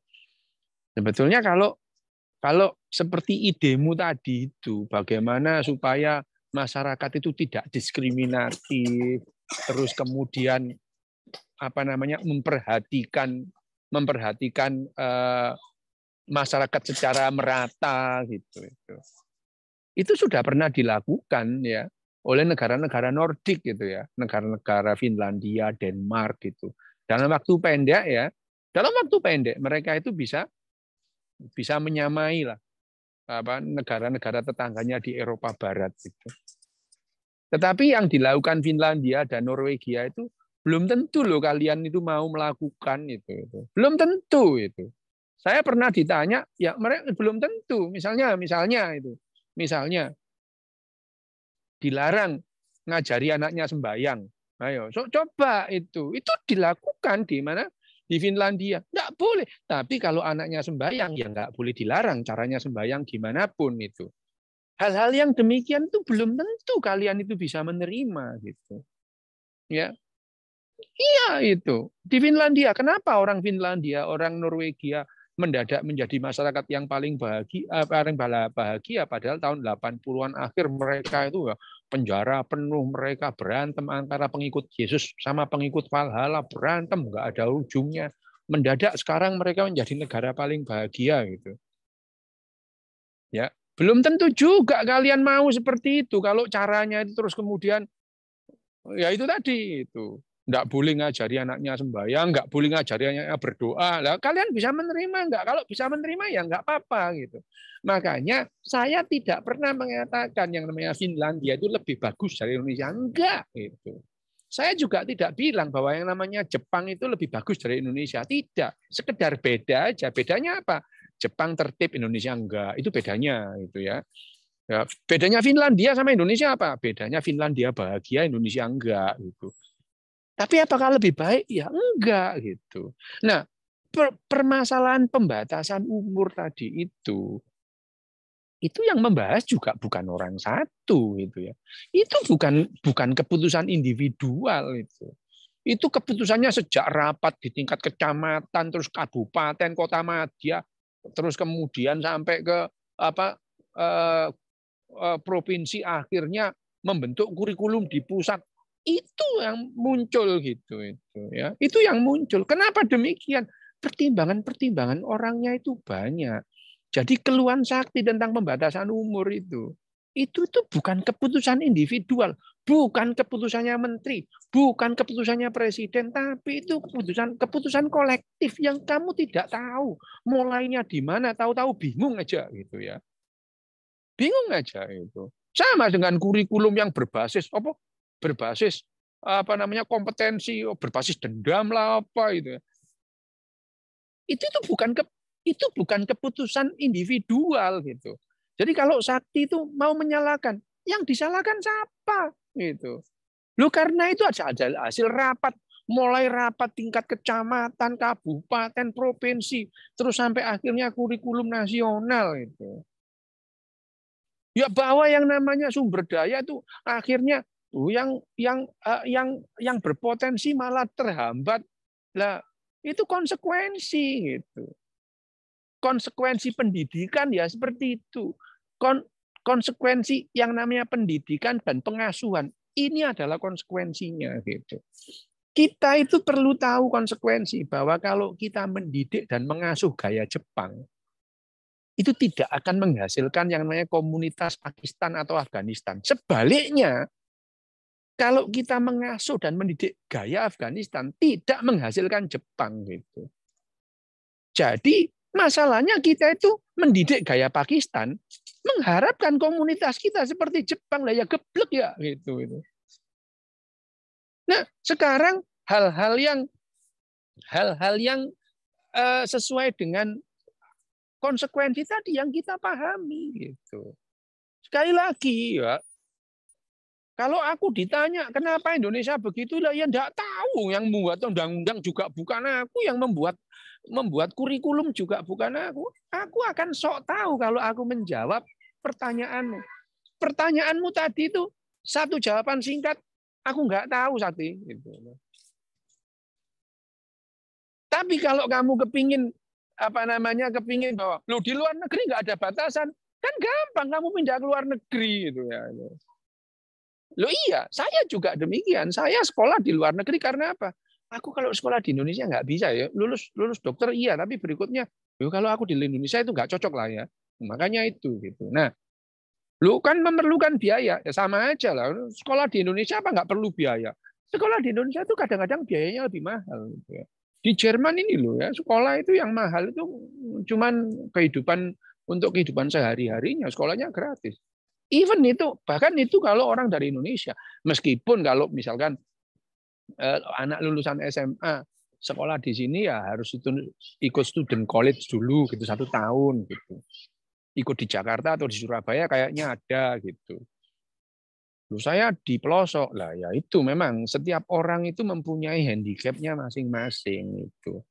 Sebetulnya kalau seperti idemu tadi itu, bagaimana supaya masyarakat itu tidak diskriminatif, terus kemudian memperhatikan masyarakat secara merata gitu. Itu sudah pernah dilakukan ya oleh negara-negara Nordik gitu ya, negara-negara Finlandia, Denmark gitu. Dalam waktu pendek mereka itu bisa menyamai lah negara-negara tetangganya di Eropa Barat gitu. Tetapi yang dilakukan Finlandia dan Norwegia itu Belum tentu loh kalian itu mau melakukan itu. Belum tentu itu. Saya pernah ditanya, ya mereka belum tentu. Misalnya dilarang ngajari anaknya sembahyang. Ayo, coba itu dilakukan di mana? Di Finlandia. Nggak boleh. Tapi kalau anaknya sembahyang, ya nggak boleh dilarang. Caranya sembahyang gimana pun itu. Hal-hal yang demikian itu belum tentu kalian itu bisa menerima gitu. Ya, iya itu. Di Finlandia, kenapa orang Finlandia, orang Norwegia mendadak menjadi masyarakat yang paling bahagia padahal tahun 80-an akhir mereka itu penjara penuh, mereka berantem antara pengikut Yesus sama pengikut Valhalla, berantem nggak ada ujungnya. Mendadak sekarang mereka menjadi negara paling bahagia gitu. Ya, belum tentu juga kalian mau seperti itu kalau caranya itu terus kemudian ya itu tadi itu. Nggak boleh ngajari anaknya sembahyang, nggak boleh ngajari anaknya berdoa. Lah, kalian bisa menerima nggak? Kalau bisa menerima ya nggak apa-apa gitu. Makanya saya tidak pernah mengatakan yang namanya Finlandia itu lebih bagus dari Indonesia. Enggak gitu. Saya juga tidak bilang bahwa yang namanya Jepang itu lebih bagus dari Indonesia. Tidak. Sekedar beda aja. Bedanya apa? Jepang tertib, Indonesia enggak. Itu bedanya gitu ya. Ya, bedanya Finlandia sama Indonesia apa? Bedanya Finlandia bahagia, Indonesia enggak gitu. Tapi apakah lebih baik? Ya enggak gitu. Nah, permasalahan pembatasan umur tadi itu yang membahas juga bukan orang satu gitu ya. Itu bukan keputusan individual itu. Itu keputusannya sejak rapat di tingkat kecamatan, terus kabupaten, kota madya, terus kemudian sampai ke provinsi, akhirnya membentuk kurikulum di pusat. Itu yang muncul gitu itu ya. Itu yang muncul. Kenapa demikian? Pertimbangan orangnya itu banyak. Jadi keluhan sakti tentang pembatasan umur itu bukan keputusan individual, bukan keputusannya menteri, bukan keputusannya presiden, tapi itu keputusan kolektif yang kamu tidak tahu mulainya di mana, tahu-tahu bingung aja gitu ya. Bingung aja itu. Sama dengan kurikulum yang berbasis kompetensi, berbasis dendam lah apa itu. Itu bukan keputusan individual gitu. Jadi kalau sakti itu mau menyalahkan, yang disalahkan siapa gitu. Loh, karena itu ada hasil rapat, mulai rapat tingkat kecamatan, kabupaten, provinsi, terus sampai akhirnya kurikulum nasional itu. Ya bahwa yang namanya sumber daya itu akhirnya yang berpotensi malah terhambat. Lah, itu konsekuensi gitu. Konsekuensi pendidikan ya seperti itu. Konsekuensi yang namanya pendidikan dan pengasuhan ini adalah konsekuensinya gitu. Kita itu perlu tahu konsekuensi bahwa kalau kita mendidik dan mengasuh gaya Jepang, itu tidak akan menghasilkan yang namanya komunitas Pakistan atau Afghanistan. Sebaliknya, kalau kita mengasuh dan mendidik gaya Afghanistan, tidak menghasilkan Jepang gitu. Jadi masalahnya kita itu mendidik gaya Pakistan, mengharapkan komunitas kita seperti Jepang, lah ya geblek ya gitu. Nah, sekarang hal-hal yang sesuai dengan konsekuensi tadi yang kita pahami gitu. Sekali lagi ya, kalau aku ditanya kenapa Indonesia begitu, lah ya enggak tahu. Yang membuat undang-undang juga bukan aku, yang membuat kurikulum juga bukan aku. Aku akan sok tahu kalau aku menjawab pertanyaanmu. Pertanyaanmu tadi itu satu jawaban singkat, aku enggak tahu Sakti. Gitu. Tapi kalau kamu kepingin bahwa lo di luar negeri nggak ada batasan, kan gampang kamu pindah ke luar negeri gitu ya. Lo iya, saya juga demikian. Saya sekolah di luar negeri karena apa? Aku kalau sekolah di Indonesia nggak bisa ya. Lulus dokter iya, tapi berikutnya, kalau aku di Indonesia itu nggak cocok lah ya. Makanya itu gitu. Nah, lo kan memerlukan biaya, ya sama aja lah. Sekolah di Indonesia apa nggak perlu biaya? Sekolah di Indonesia itu kadang-kadang biayanya lebih mahal. Gitu ya. Di Jerman ini loh ya, sekolah itu yang mahal itu cuman untuk kehidupan sehari-harinya, sekolahnya gratis. Bahkan itu kalau orang dari Indonesia, meskipun kalau misalkan anak lulusan SMA sekolah di sini ya harus itu ikut student college dulu gitu 1 tahun gitu. Ikut di Jakarta atau di Surabaya kayaknya ada gitu. Loh, saya di pelosok lah ya itu memang setiap orang itu mempunyai handicapnya masing-masing itu.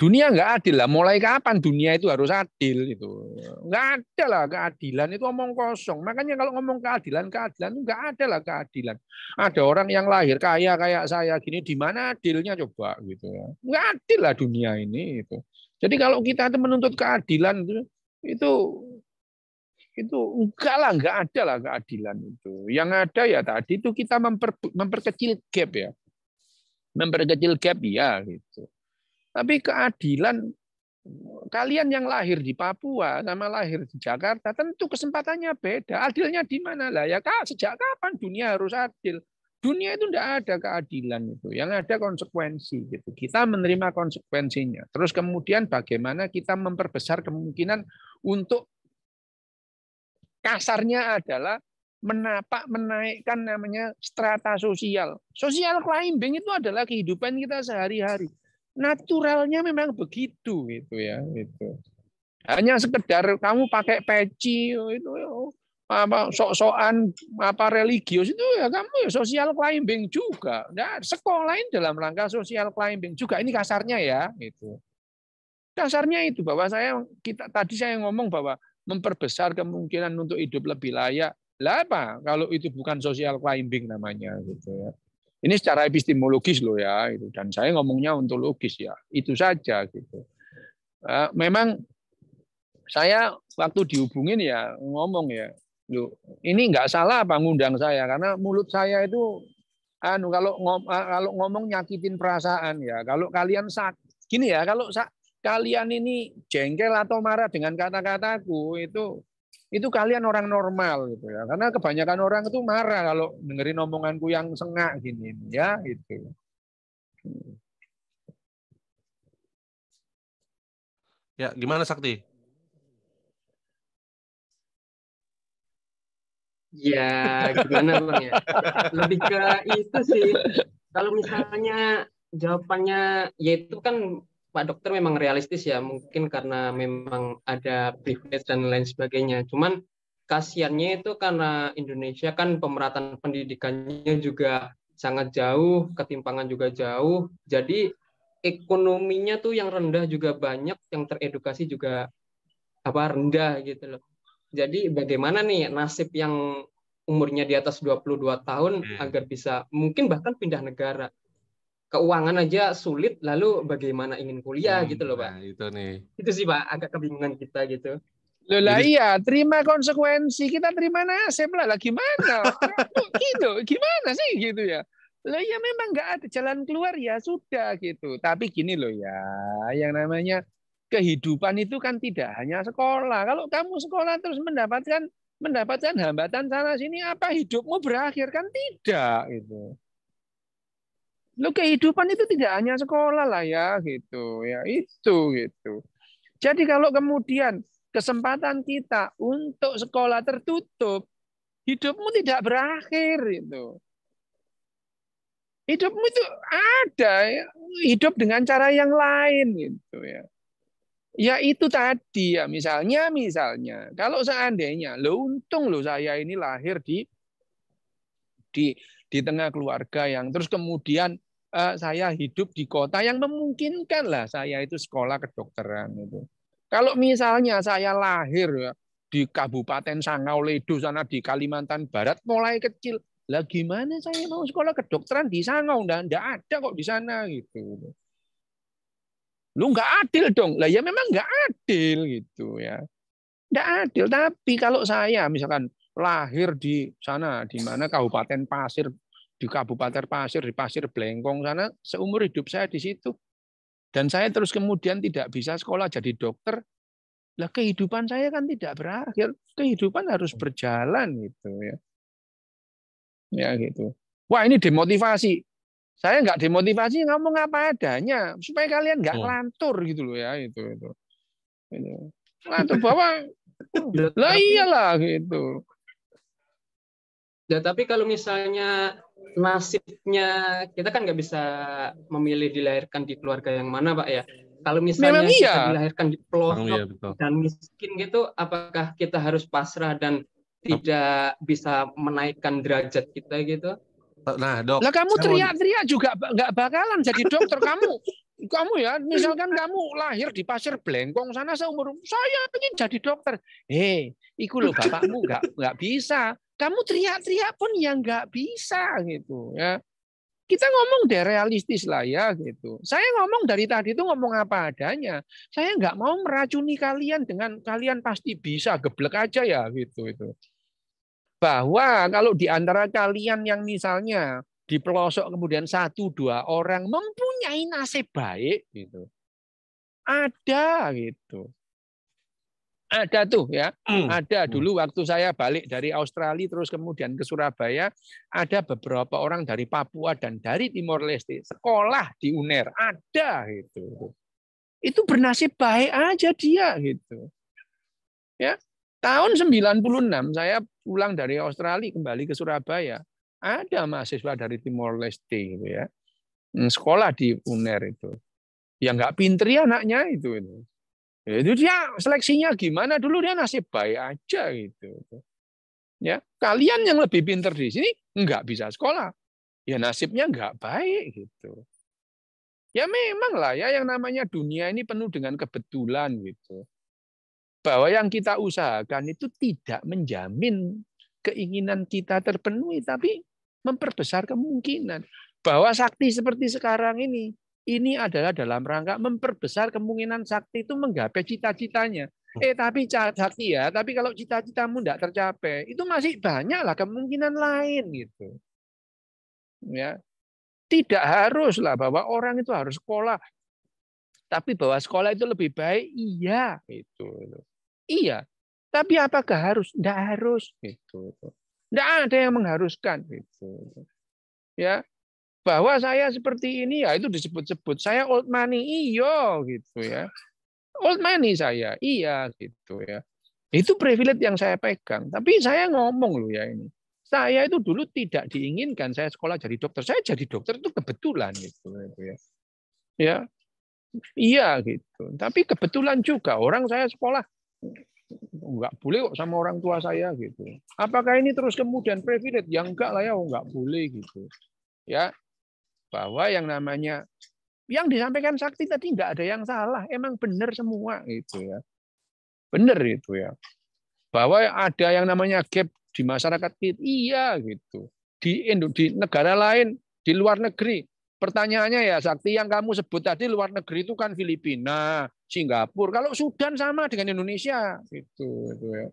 Dunia nggak adil lah. Mulai kapan dunia itu harus adil itu? Nggak ada lah keadilan itu omong kosong. Makanya kalau ngomong keadilan itu nggak ada lah keadilan. Ada orang yang lahir kaya kayak saya gini, di mana adilnya coba gitu ya? Nggak adil lah dunia ini itu. Jadi kalau kita itu menuntut keadilan itu enggak ada lah keadilan itu. Yang ada ya tadi itu kita memperkecil gap ya, memperkecil gap ya gitu. Tapi keadilan, kalian yang lahir di Papua sama lahir di Jakarta tentu kesempatannya beda. Adilnya di mana lah ya? Sejak kapan dunia harus adil? Dunia itu tidak ada keadilan itu. Yang ada konsekuensi gitu. Kita menerima konsekuensinya. Terus kemudian bagaimana kita memperbesar kemungkinan untuk kasarnya adalah menaikkan namanya strata sosial. Social climbing itu adalah kehidupan kita sehari-hari. Naturalnya memang begitu gitu ya gitu. Hanya sekedar kamu pakai peci itu apa sok-sokan apa religius itu ya kamu ya social climbing juga. Nah, sekolah ini dalam rangka social climbing juga, ini kasarnya ya gitu. Kasarnya itu bahwa tadi saya ngomong bahwa memperbesar kemungkinan untuk hidup lebih layak. Lah apa kalau itu bukan social climbing namanya gitu ya. Ini secara epistemologis loh ya, dan saya ngomongnya ontologis ya, itu saja gitu. Memang saya waktu dihubungin ya ngomong ya, loh, ini nggak salah apa ngundang saya karena mulut saya itu kalau ngomong nyakitin perasaan ya. Kalau kalian gini ya, kalau kalian ini jengkel atau marah dengan kata-kataku itu kalian orang normal gitu ya. Karena kebanyakan orang itu marah kalau dengerin omonganku yang sengak gini ya gitu. Ya, gimana Sakti? Ya, gimana Bang ya? Lebih ke itu sih. Kalau misalnya jawabannya yaitu kan Pak Dokter memang realistis ya, mungkin karena memang ada privilege dan lain sebagainya. Cuman kasihannya itu karena Indonesia kan pemerataan pendidikannya juga sangat jauh, ketimpangan juga jauh. Jadi ekonominya tuh yang rendah juga banyak, yang teredukasi juga rendah gitu loh. Jadi bagaimana nih nasib yang umurnya di atas 22 tahun agar bisa mungkin bahkan pindah negara. Keuangan aja sulit, lalu bagaimana ingin kuliah gitu loh Pak. Nah, itu nih. Itu sih Pak, agak kebingungan kita gitu. Loh lah iya, terima konsekuensi, kita terima nasib lah gimana? Gitu, gimana sih gitu ya? Lah ya memang nggak ada jalan keluar ya sudah gitu. Tapi gini loh ya, yang namanya kehidupan itu kan tidak hanya sekolah. Kalau kamu sekolah terus mendapatkan hambatan sana sini, apa hidupmu berakhir? Kan tidak gitu. Lo kehidupan itu tidak hanya sekolah lah ya gitu ya, itu gitu. Jadi kalau kemudian kesempatan kita untuk sekolah tertutup, hidupmu tidak berakhir itu. Hidupmu itu ada ya, hidup dengan cara yang lain gitu ya. Ya itu tadi ya, misalnya kalau seandainya lo untung lo saya ini lahir di tengah keluarga yang terus kemudian saya hidup di kota yang memungkinkan lah saya itu sekolah kedokteran itu. Kalau misalnya saya lahir ya, di Kabupaten Sangau-Ledo sana di Kalimantan Barat mulai kecil, lah gimana saya mau sekolah kedokteran di Sangau? Nggak ada kok di sana gitu. Lu nggak adil dong. Lah ya memang nggak adil gitu ya. Nggak adil. Tapi kalau saya misalkan lahir di sana, di mana Kabupaten Pasir, di Kabupaten Pasir, di Pasir Blengkong sana, seumur hidup saya di situ. Dan saya terus kemudian tidak bisa sekolah jadi dokter, lah kehidupan saya kan tidak berakhir. Kehidupan harus berjalan gitu ya. Ya gitu. Wah ini demotivasi. Saya nggak demotivasi ngomong apa adanya supaya kalian nggak ngelantur gitu loh ya itu. Ngelantur bahwa lah iyalah gitu. Ya, tapi kalau misalnya nasibnya kita kan nggak bisa memilih dilahirkan di keluarga yang mana, Pak ya. Kalau Memang misalnya kita iya. dilahirkan di Memang iya, pelosok betul. dan miskin gitu, apakah kita harus pasrah dan tidak bisa menaikkan derajat kita gitu? Nah, Dok, Lah kamu saya mau teriak-teriak juga nggak bakalan jadi dokter. Kamu ya, misalkan kamu lahir di Pasir Blengkong sana seumur saya ingin jadi dokter. Iku loh bapakmu nggak bisa. Kamu teriak-teriak pun ya nggak bisa gitu ya. Kita ngomong deh realistis lah ya gitu. Saya ngomong dari tadi itu ngomong apa adanya. Saya nggak mau meracuni kalian dengan kalian pasti bisa, geblek aja ya gitu itu. Bahwa kalau di antara kalian yang misalnya di pelosok kemudian 1-2 orang mempunyai nasib baik gitu. Ada gitu. Ada tuh ya. Ada dulu waktu saya balik dari Australia terus kemudian ke Surabaya, ada beberapa orang dari Papua dan dari Timor Leste sekolah di UNER. Ada gitu. Itu bernasib baik aja dia gitu. Ya. Tahun 96 saya pulang dari Australia kembali ke Surabaya. Ada mahasiswa dari Timor Leste gitu ya. Sekolah di UNER itu. Ya nggak pinter ya anaknya itu. Itu dia seleksinya gimana dulu dia nasib baik aja gitu. Ya, kalian yang lebih pinter di sini nggak bisa sekolah. Ya nasibnya nggak baik gitu. Ya memang lah ya yang namanya dunia ini penuh dengan kebetulan gitu. Bahwa yang kita usahakan itu tidak menjamin keinginan kita terpenuhi, tapi memperbesar kemungkinan. Bahwa sakti seperti sekarang ini adalah dalam rangka memperbesar kemungkinan sakti itu menggapai cita-citanya. Tapi sakti ya, tapi kalau cita-citamu tidak tercapai, itu masih banyak lah kemungkinan lain gitu. Ya, tidak harus lah bahwa orang itu harus sekolah, tapi bahwa sekolah itu lebih baik, iya itu. Iya, tapi apakah harus? Tidak harus gitu. Tidak ada yang mengharuskan gitu. Ya, bahwa saya seperti ini ya itu disebut-sebut saya old money iyo gitu ya. Old money saya, iya gitu ya. Itu privilege yang saya pegang. Tapi saya ngomong loh ya ini. Saya itu dulu tidak diinginkan saya sekolah jadi dokter. Saya jadi dokter itu kebetulan gitu ya. Ya, iya gitu. Tapi kebetulan juga orang saya sekolah nggak boleh kok sama orang tua saya gitu. Apakah ini terus kemudian privilege? Ya enggak lah ya, nggak boleh gitu. Ya, bahwa yang namanya yang disampaikan Sakti tadi nggak ada yang salah, emang benar semua gitu ya. Benar itu ya. Bahwa ada yang namanya gap di masyarakat kita, iya gitu. Di negara lain, di luar negeri, pertanyaannya ya Sakti yang kamu sebut tadi luar negeri itu kan Filipina, Singapura. Kalau Sudan sama dengan Indonesia gitu ya.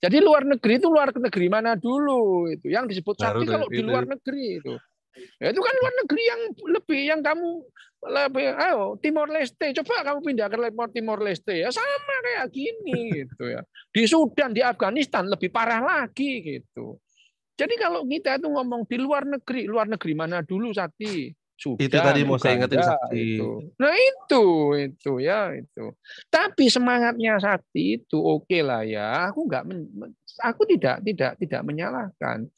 Jadi luar negeri mana dulu itu. Yang disebut Sakti kalau di luar negeri itu. Ya, itu kan luar negeri yang lebih yang kamu lebih Timor Leste. Coba kamu pindah ke Timor Leste ya sama kayak gini gitu ya. Di Sudan, di Afghanistan lebih parah lagi gitu. Jadi kalau kita itu ngomong di luar negeri mana dulu Sakti? Sudan, itu tadi mau saya ingetin Uganda, Sakti. itu. Nah itu ya itu. Tapi semangatnya Sakti itu oke lah ya. Aku tidak menyalahkan.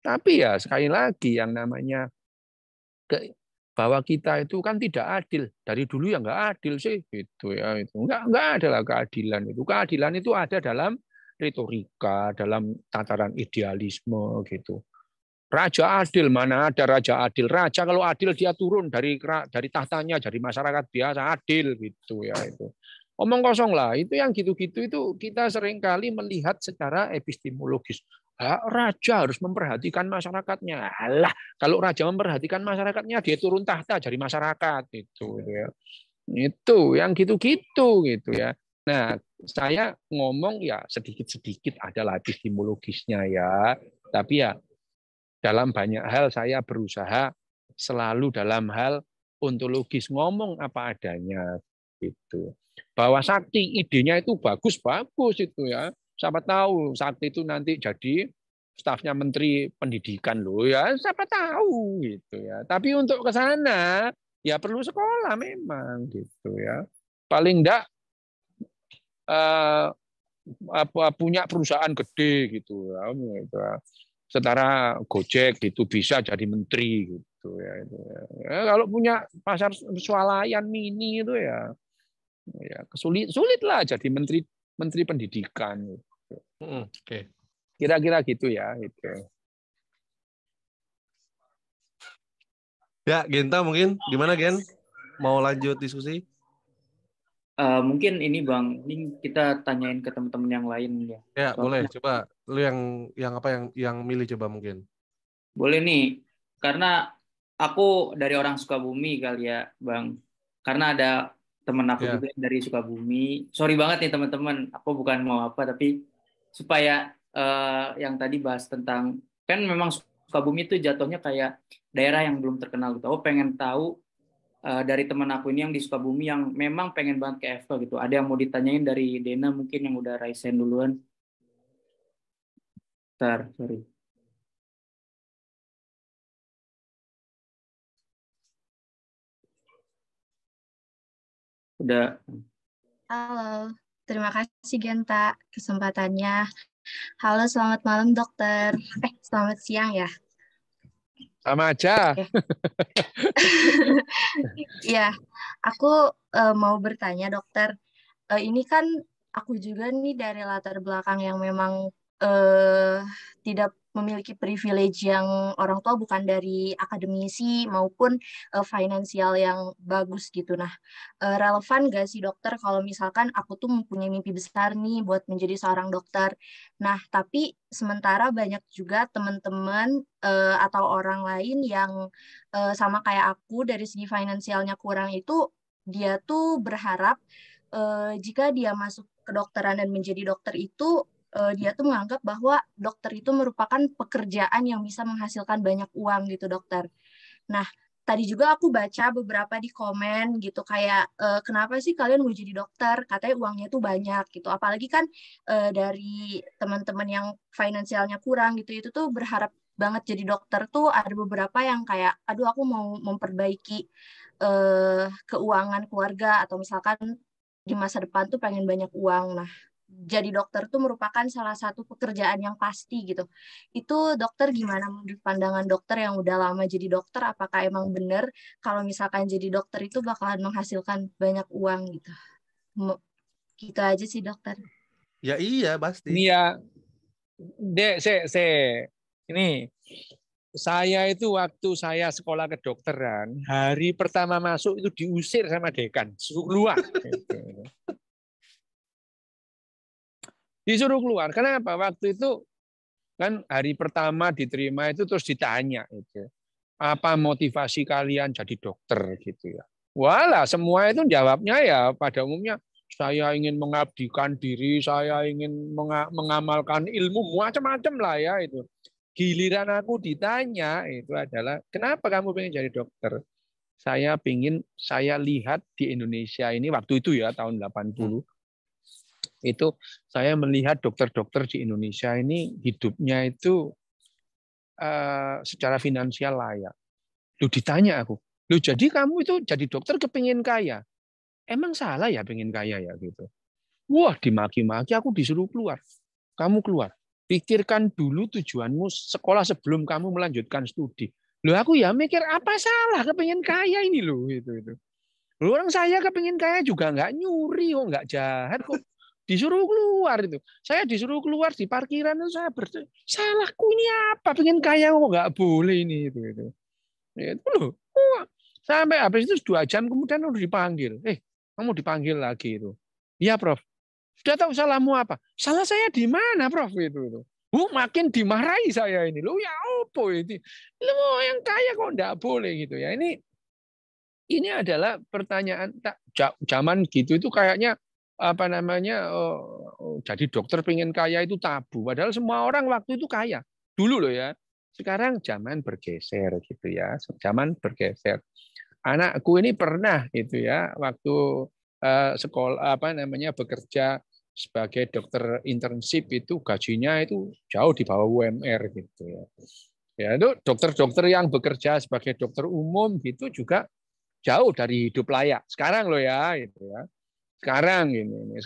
Tapi ya sekali lagi yang namanya bahwa kita itu kan tidak adil. Dari dulu ya nggak adil sih gitu ya itu. Nggak ada lah keadilan itu. Keadilan itu ada dalam retorika, dalam tataran idealisme gitu. Raja adil, mana ada raja adil? Raja kalau adil dia turun dari tahtanya, dari masyarakat biasa adil gitu ya itu. Omong kosong lah, itu yang gitu-gitu itu kita seringkali melihat secara epistemologis. Raja harus memperhatikan masyarakatnya. Alah, kalau raja memperhatikan masyarakatnya, dia turun tahta dari masyarakat itu ya. Itu yang gitu-gitu gitu ya. Nah, saya ngomong ya sedikit-sedikit adalah epistemologisnya ya. Tapi ya dalam banyak hal saya berusaha selalu dalam hal ontologis ngomong apa adanya gitu. Bahwa Sakti idenya itu bagus-bagus itu ya. Siapa tahu Sakti itu nanti jadi stafnya Menteri Pendidikan loh ya. Siapa tahu gitu ya. Tapi untuk ke sana ya perlu sekolah memang gitu ya. Paling enggak punya perusahaan gede gitu ya. setara Gojek gitu bisa jadi menteri gitu ya, itu ya. Ya, kalau punya pasar swalayan mini itu ya sulit lah jadi menteri pendidikan gitu. Oke. Kira-kira gitu ya itu. Ya, Genta mungkin gimana Gen? Mau lanjut diskusi? Mungkin ini Bang, ini kita tanyain ke teman-teman yang lain ya. Ya, boleh. Soalnya Coba lu yang apa yang milih coba mungkin. boleh nih, karena aku dari orang Sukabumi kali ya, Bang. Karena ada teman aku Ya. juga dari Sukabumi. Sorry banget nih teman-teman, aku bukan mau apa, tapi supaya yang tadi bahas tentang, kan memang Sukabumi itu jatuhnya kayak daerah yang belum terkenal gitu. Aku pengen tahu dari teman aku ini yang di Sukabumi yang memang pengen banget ke Eva gitu. Ada yang mau ditanyain dari Dena mungkin yang udah raise hand duluan. Sorry. Udah. Halo, terima kasih Genta kesempatannya. Halo, selamat malam dokter. Selamat siang ya. Sama aja. Oke. Ya, aku mau bertanya dokter. Ini kan aku juga nih dari latar belakang yang memang tidak memiliki privilege yang orang tua bukan dari akademisi maupun finansial yang bagus gitu. Nah, relevan gak sih dokter kalau misalkan aku tuh mempunyai mimpi besar nih buat menjadi seorang dokter. Nah, tapi sementara banyak juga teman-teman atau orang lain yang sama kayak aku dari segi finansialnya kurang itu, dia tuh berharap jika dia masuk kedokteran dan menjadi dokter itu, dia tuh menganggap bahwa dokter itu merupakan pekerjaan yang bisa menghasilkan banyak uang gitu dokter. Nah, tadi juga aku baca beberapa di komen gitu kayak kenapa sih kalian mau jadi dokter? Katanya uangnya tuh banyak gitu. Apalagi kan dari teman-teman yang finansialnya kurang gitu itu tuh berharap banget jadi dokter tuh ada beberapa yang kayak aduh aku mau memperbaiki keuangan keluarga atau misalkan di masa depan tuh pengen banyak uang. Nah, jadi dokter tuh merupakan salah satu pekerjaan yang pasti gitu. Itu dokter gimana menurut pandangan dokter yang udah lama jadi dokter? Apakah emang benar kalau misalkan jadi dokter itu bakalan menghasilkan banyak uang gitu? Gitu aja sih dokter. Ya iya pasti. Ini ya, Dek, ini saya itu waktu saya sekolah kedokteran, hari pertama masuk itu diusir sama dekan, suruh keluar. Gitu. Disuruh keluar. Kenapa? Waktu itu kan hari pertama diterima itu terus ditanya itu, apa motivasi kalian jadi dokter gitu ya. Walah, semua itu jawabnya ya pada umumnya saya ingin mengabdikan diri, saya ingin mengamalkan ilmu macam-macam lah ya itu. Giliran aku ditanya itu adalah kenapa kamu pengen jadi dokter? Saya lihat di Indonesia ini waktu itu ya tahun 80 itu saya melihat dokter-dokter di Indonesia ini hidupnya itu secara finansial layak. Lu ditanya aku, lu jadi kamu itu jadi dokter kepingin kaya? Emang salah ya pengen kaya ya gitu? Wah dimaki-maki aku disuruh keluar. Kamu keluar. Pikirkan dulu tujuanmu sekolah sebelum kamu melanjutkan studi. Loh aku ya mikir apa salah kepingin kaya ini loh itu. Loh, orang saya kepingin kaya juga nggak nyuri kok nggak jahat kok. Disuruh keluar itu. Saya disuruh keluar di parkiran itu saya salahku ini apa? Pengen kaya kok nggak boleh ini itu. Itu loh. Sampai habis itu 2 jam kemudian udah dipanggil. Kamu dipanggil lagi itu. Iya, Prof. Sudah tahu salahmu apa? Salah saya di mana, Prof? Itu. Makin dimarahi saya ini. Loh ya opo ini? Loh yang kaya kok enggak boleh gitu ya. Ini adalah pertanyaan zaman gitu itu kayaknya apa namanya jadi dokter pengen kaya itu tabu. Padahal semua orang waktu itu kaya. Dulu loh ya. Sekarang zaman bergeser gitu ya. Zaman bergeser. Anakku ini pernah gitu ya waktu sekolah apa namanya bekerja sebagai dokter internship itu gajinya itu jauh di bawah UMR gitu ya. Ya itu dokter-dokter yang bekerja sebagai dokter umum gitu juga jauh dari hidup layak. Sekarang loh ya gitu ya. Sekarang ini.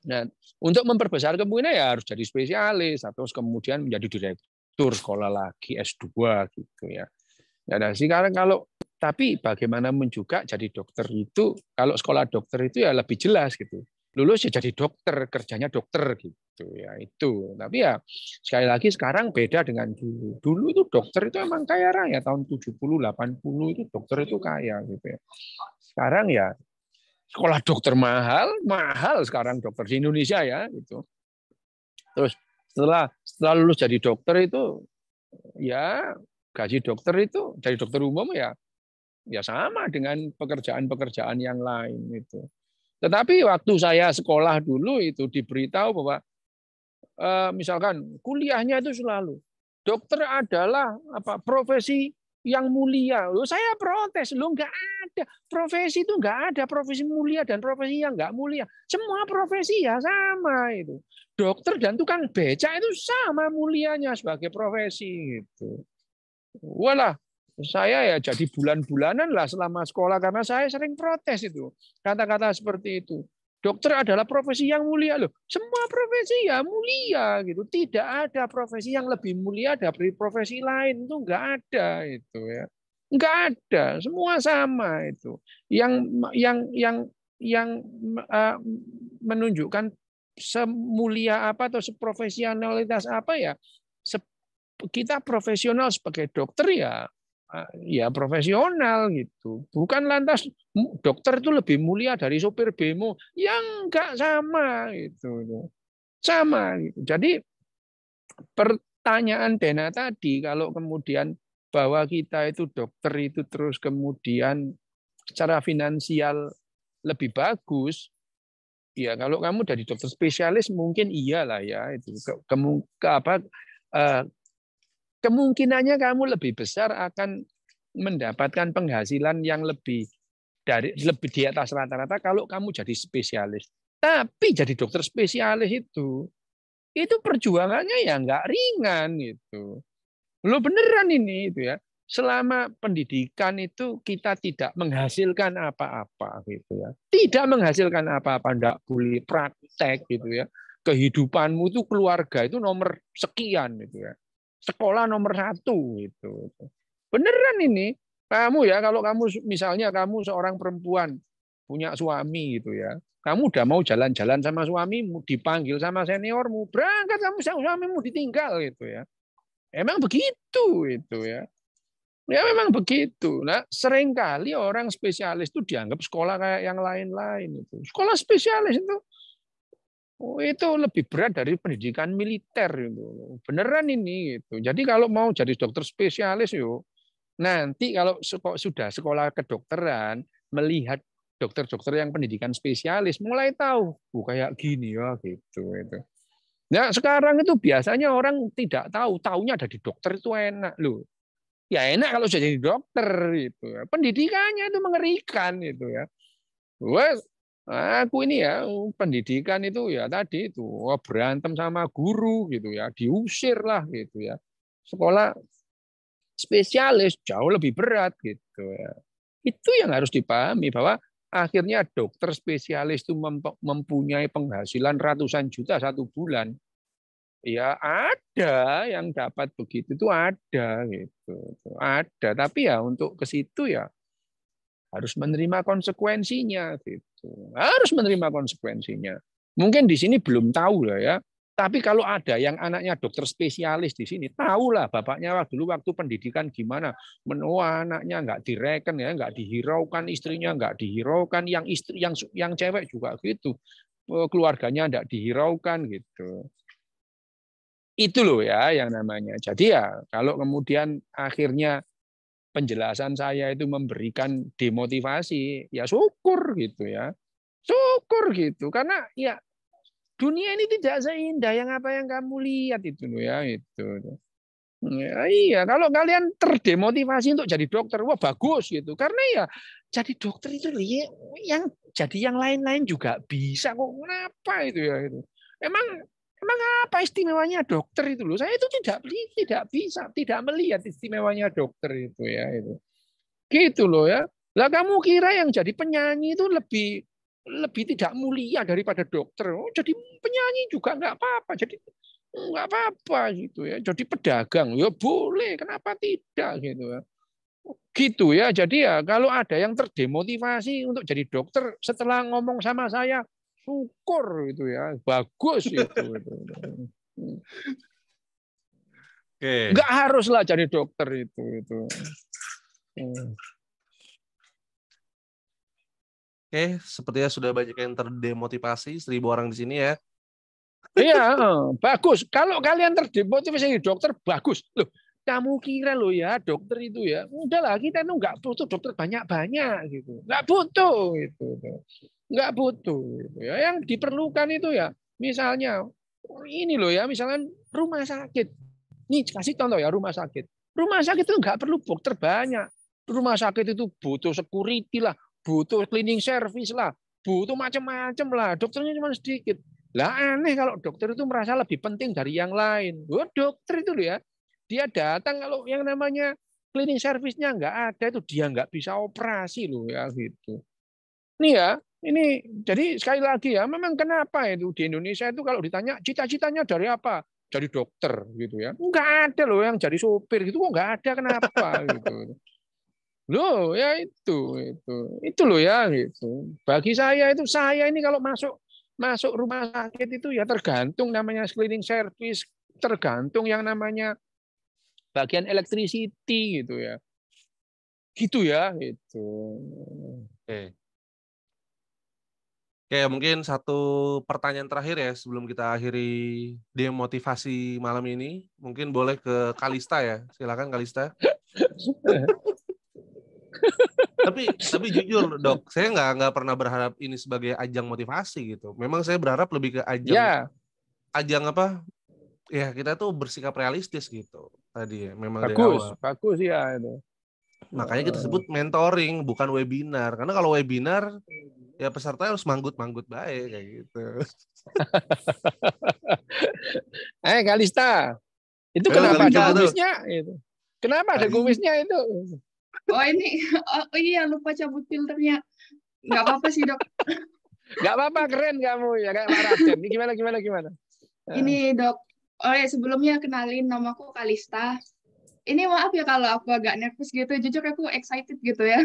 Nah, untuk memperbesar kemungkinan ya harus jadi spesialis atau kemudian menjadi direktur sekolah lagi S2 gitu ya. Nah, sekarang tapi bagaimanapun juga jadi dokter itu, kalau sekolah dokter itu ya lebih jelas gitu. Lulus ya jadi dokter, kerjanya dokter gitu ya itu. Tapi ya sekali lagi sekarang beda dengan dulu. Dulu itu dokter itu emang kaya raya, tahun 70, 80 itu dokter itu kaya gitu ya. Sekarang ya sekolah dokter mahal sekarang dokter di Indonesia ya gitu. Terus setelah lulus jadi dokter itu ya gaji dokter itu dari dokter umum ya sama dengan pekerjaan-pekerjaan yang lain itu. Tetapi waktu saya sekolah dulu itu diberitahu bahwa misalkan kuliahnya itu selalu dokter adalah profesi yang mulia. Loh, saya protes, loh nggak ada profesi itu, nggak ada profesi mulia dan profesi yang nggak mulia. Semua profesi ya sama itu. Dokter dan tukang becak itu sama mulianya sebagai profesi gitu. Walah, saya ya jadi bulan-bulanan lah selama sekolah karena saya sering protes itu. Kata-kata seperti itu. Dokter adalah profesi yang mulia loh. Semua profesi ya mulia gitu. Tidak ada profesi yang lebih mulia dari profesi lain, itu enggak ada itu ya. Enggak ada, semua sama itu. Yang menunjukkan semulia apa atau seprofesionalitas apa ya. Kita profesional sebagai dokter ya profesional gitu. Bukan lantas dokter itu lebih mulia dari sopir bemo, yang enggak sama gitu. Sama gitu. Jadi pertanyaan Dena tadi kalau kemudian bahwa kita itu dokter itu terus kemudian secara finansial lebih bagus, ya kalau kamu dari dokter spesialis mungkin iyalah ya itu kemungkinannya kamu lebih besar akan mendapatkan penghasilan yang lebih di atas rata-rata kalau kamu jadi spesialis. Tapi jadi dokter spesialis itu perjuangannya ya nggak ringan gitu. Lo beneran ini itu ya. Selama pendidikan itu kita tidak menghasilkan apa-apa gitu ya. Tidak menghasilkan apa-apa, enggak boleh praktek gitu ya. Kehidupanmu itu keluarga itu nomor sekian gitu ya. Sekolah nomor 1 gitu. Beneran ini. Kamu ya kalau kamu misalnya kamu seorang perempuan punya suami gitu ya. Kamu udah mau jalan-jalan sama suamimu, dipanggil sama seniormu, berangkat kamu sama suamimu ditinggal gitu ya. Emang begitu itu ya. Ya memang begitu. Nah, seringkali orang spesialis itu dianggap sekolah kayak yang lain-lain itu. Sekolah spesialis itu lebih berat dari pendidikan militer itu. Beneran ini gitu. Jadi kalau mau jadi dokter spesialis nanti kalau sudah sekolah kedokteran melihat dokter-dokter yang pendidikan spesialis mulai tahu, kayak gini ya gitu itu. Nah, sekarang itu biasanya orang tidak tahu, taunya ada di dokter itu enak loh. Ya enak kalau sudah jadi dokter itu. Pendidikannya itu mengerikan itu ya. Aku ini ya pendidikan itu ya tadi itu berantem sama guru gitu ya, diusir lah gitu ya. Sekolah spesialis jauh lebih berat gitu ya. Itu yang harus dipahami bahwa akhirnya dokter spesialis itu mempunyai penghasilan ratusan juta 1 bulan. Ya ada yang dapat begitu itu ada gitu. Ada, tapi ya untuk ke situ ya harus menerima konsekuensinya gitu. Harus menerima konsekuensinya. Mungkin di sini belum tahu lah ya. Tapi kalau ada yang anaknya dokter spesialis di sini, tahulah bapaknya dulu waktu pendidikan gimana. Menua anaknya nggak direken ya, nggak dihiraukan, istrinya nggak dihiraukan, yang istri yang cewek juga gitu. Keluarganya nggak dihiraukan gitu. Itu loh ya yang namanya. Jadi ya kalau kemudian akhirnya penjelasan saya itu memberikan demotivasi, ya syukur gitu ya. Syukur gitu. Karena ya dunia ini tidak seindah yang apa yang kamu lihat itu loh ya itu. Ya, iya, kalau kalian terdemotivasi untuk jadi dokter, wah bagus gitu. Karena ya jadi dokter itu yang jadi yang lain-lain juga bisa kok. Kenapa itu ya itu? Emang apa istimewanya dokter itu loh? Saya itu tidak bisa, tidak melihat istimewanya dokter itu ya itu. Gitu loh ya. Lah kamu kira yang jadi penyanyi itu lebih lebih tidak mulia daripada dokter. Oh, jadi penyanyi juga nggak apa-apa. Jadi nggak apa-apa gitu ya. Jadi pedagang ya boleh, kenapa tidak gitu ya. Gitu ya. Jadi ya kalau ada yang terdemotivasi untuk jadi dokter setelah ngomong sama saya, syukur itu ya, bagus itu. Oke. Nggak haruslah jadi dokter itu. Oke, sepertinya sudah banyak yang terdemotivasi, 1.000 orang di sini ya. Iya, bagus. Kalau kalian terdemotivasi jadi dokter, bagus. Loh, kamu kira lo ya dokter itu ya, udahlah kita itu nggak butuh dokter banyak-banyak gitu, nggak butuh itu, nggak butuh gitu ya. Yang diperlukan itu ya, misalnya ini loh ya, misalkan rumah sakit. Nih kasih contoh ya rumah sakit. Rumah sakit itu nggak perlu dokter banyak. Rumah sakit itu butuh security lah, butuh cleaning service lah, butuh macam-macam lah. Dokternya cuma sedikit. Lah aneh kalau dokter itu merasa lebih penting dari yang lain. Oh, dokter itu loh ya, dia datang kalau yang namanya cleaning service-nya nggak ada itu dia nggak bisa operasi loh ya gitu. Nih ya, ini jadi sekali lagi ya, memang kenapa itu di Indonesia itu kalau ditanya cita-citanya dari apa? Jadi dokter gitu ya. Nggak ada loh yang jadi sopir gitu kok nggak ada, kenapa gitu. Loh ya itu loh ya gitu. Bagi saya itu, saya ini kalau masuk rumah sakit itu ya tergantung namanya cleaning service, tergantung yang namanya bagian electricity gitu ya. Gitu ya gitu. Oke. Oke, mungkin satu pertanyaan terakhir ya sebelum kita akhiri demotivasi malam ini. Mungkin boleh ke Kalista ya. Silakan Kalista. Tapi jujur dok, saya nggak pernah berharap ini sebagai ajang motivasi gitu. Memang saya berharap lebih ke ajang apa? Ya kita tuh bersikap realistis gitu tadi ya. Memang dari awal. Bagus ya itu. Makanya kita sebut mentoring bukan webinar. Karena kalau webinar ya peserta harus manggut-manggut baik kayak gitu. Kalista, itu kenapa ada kumisnya itu? Kenapa ada kumisnya itu? Oh ini, oh iya lupa cabut filternya. Nggak apa-apa sih dok. Nggak apa-apa, keren kamu ya kayak Pak Raden. Ini gimana? Ini dok, oh ya sebelumnya kenalin namaku Kalista. Ini maaf ya kalau aku agak nervous gitu, jujur aku excited gitu ya.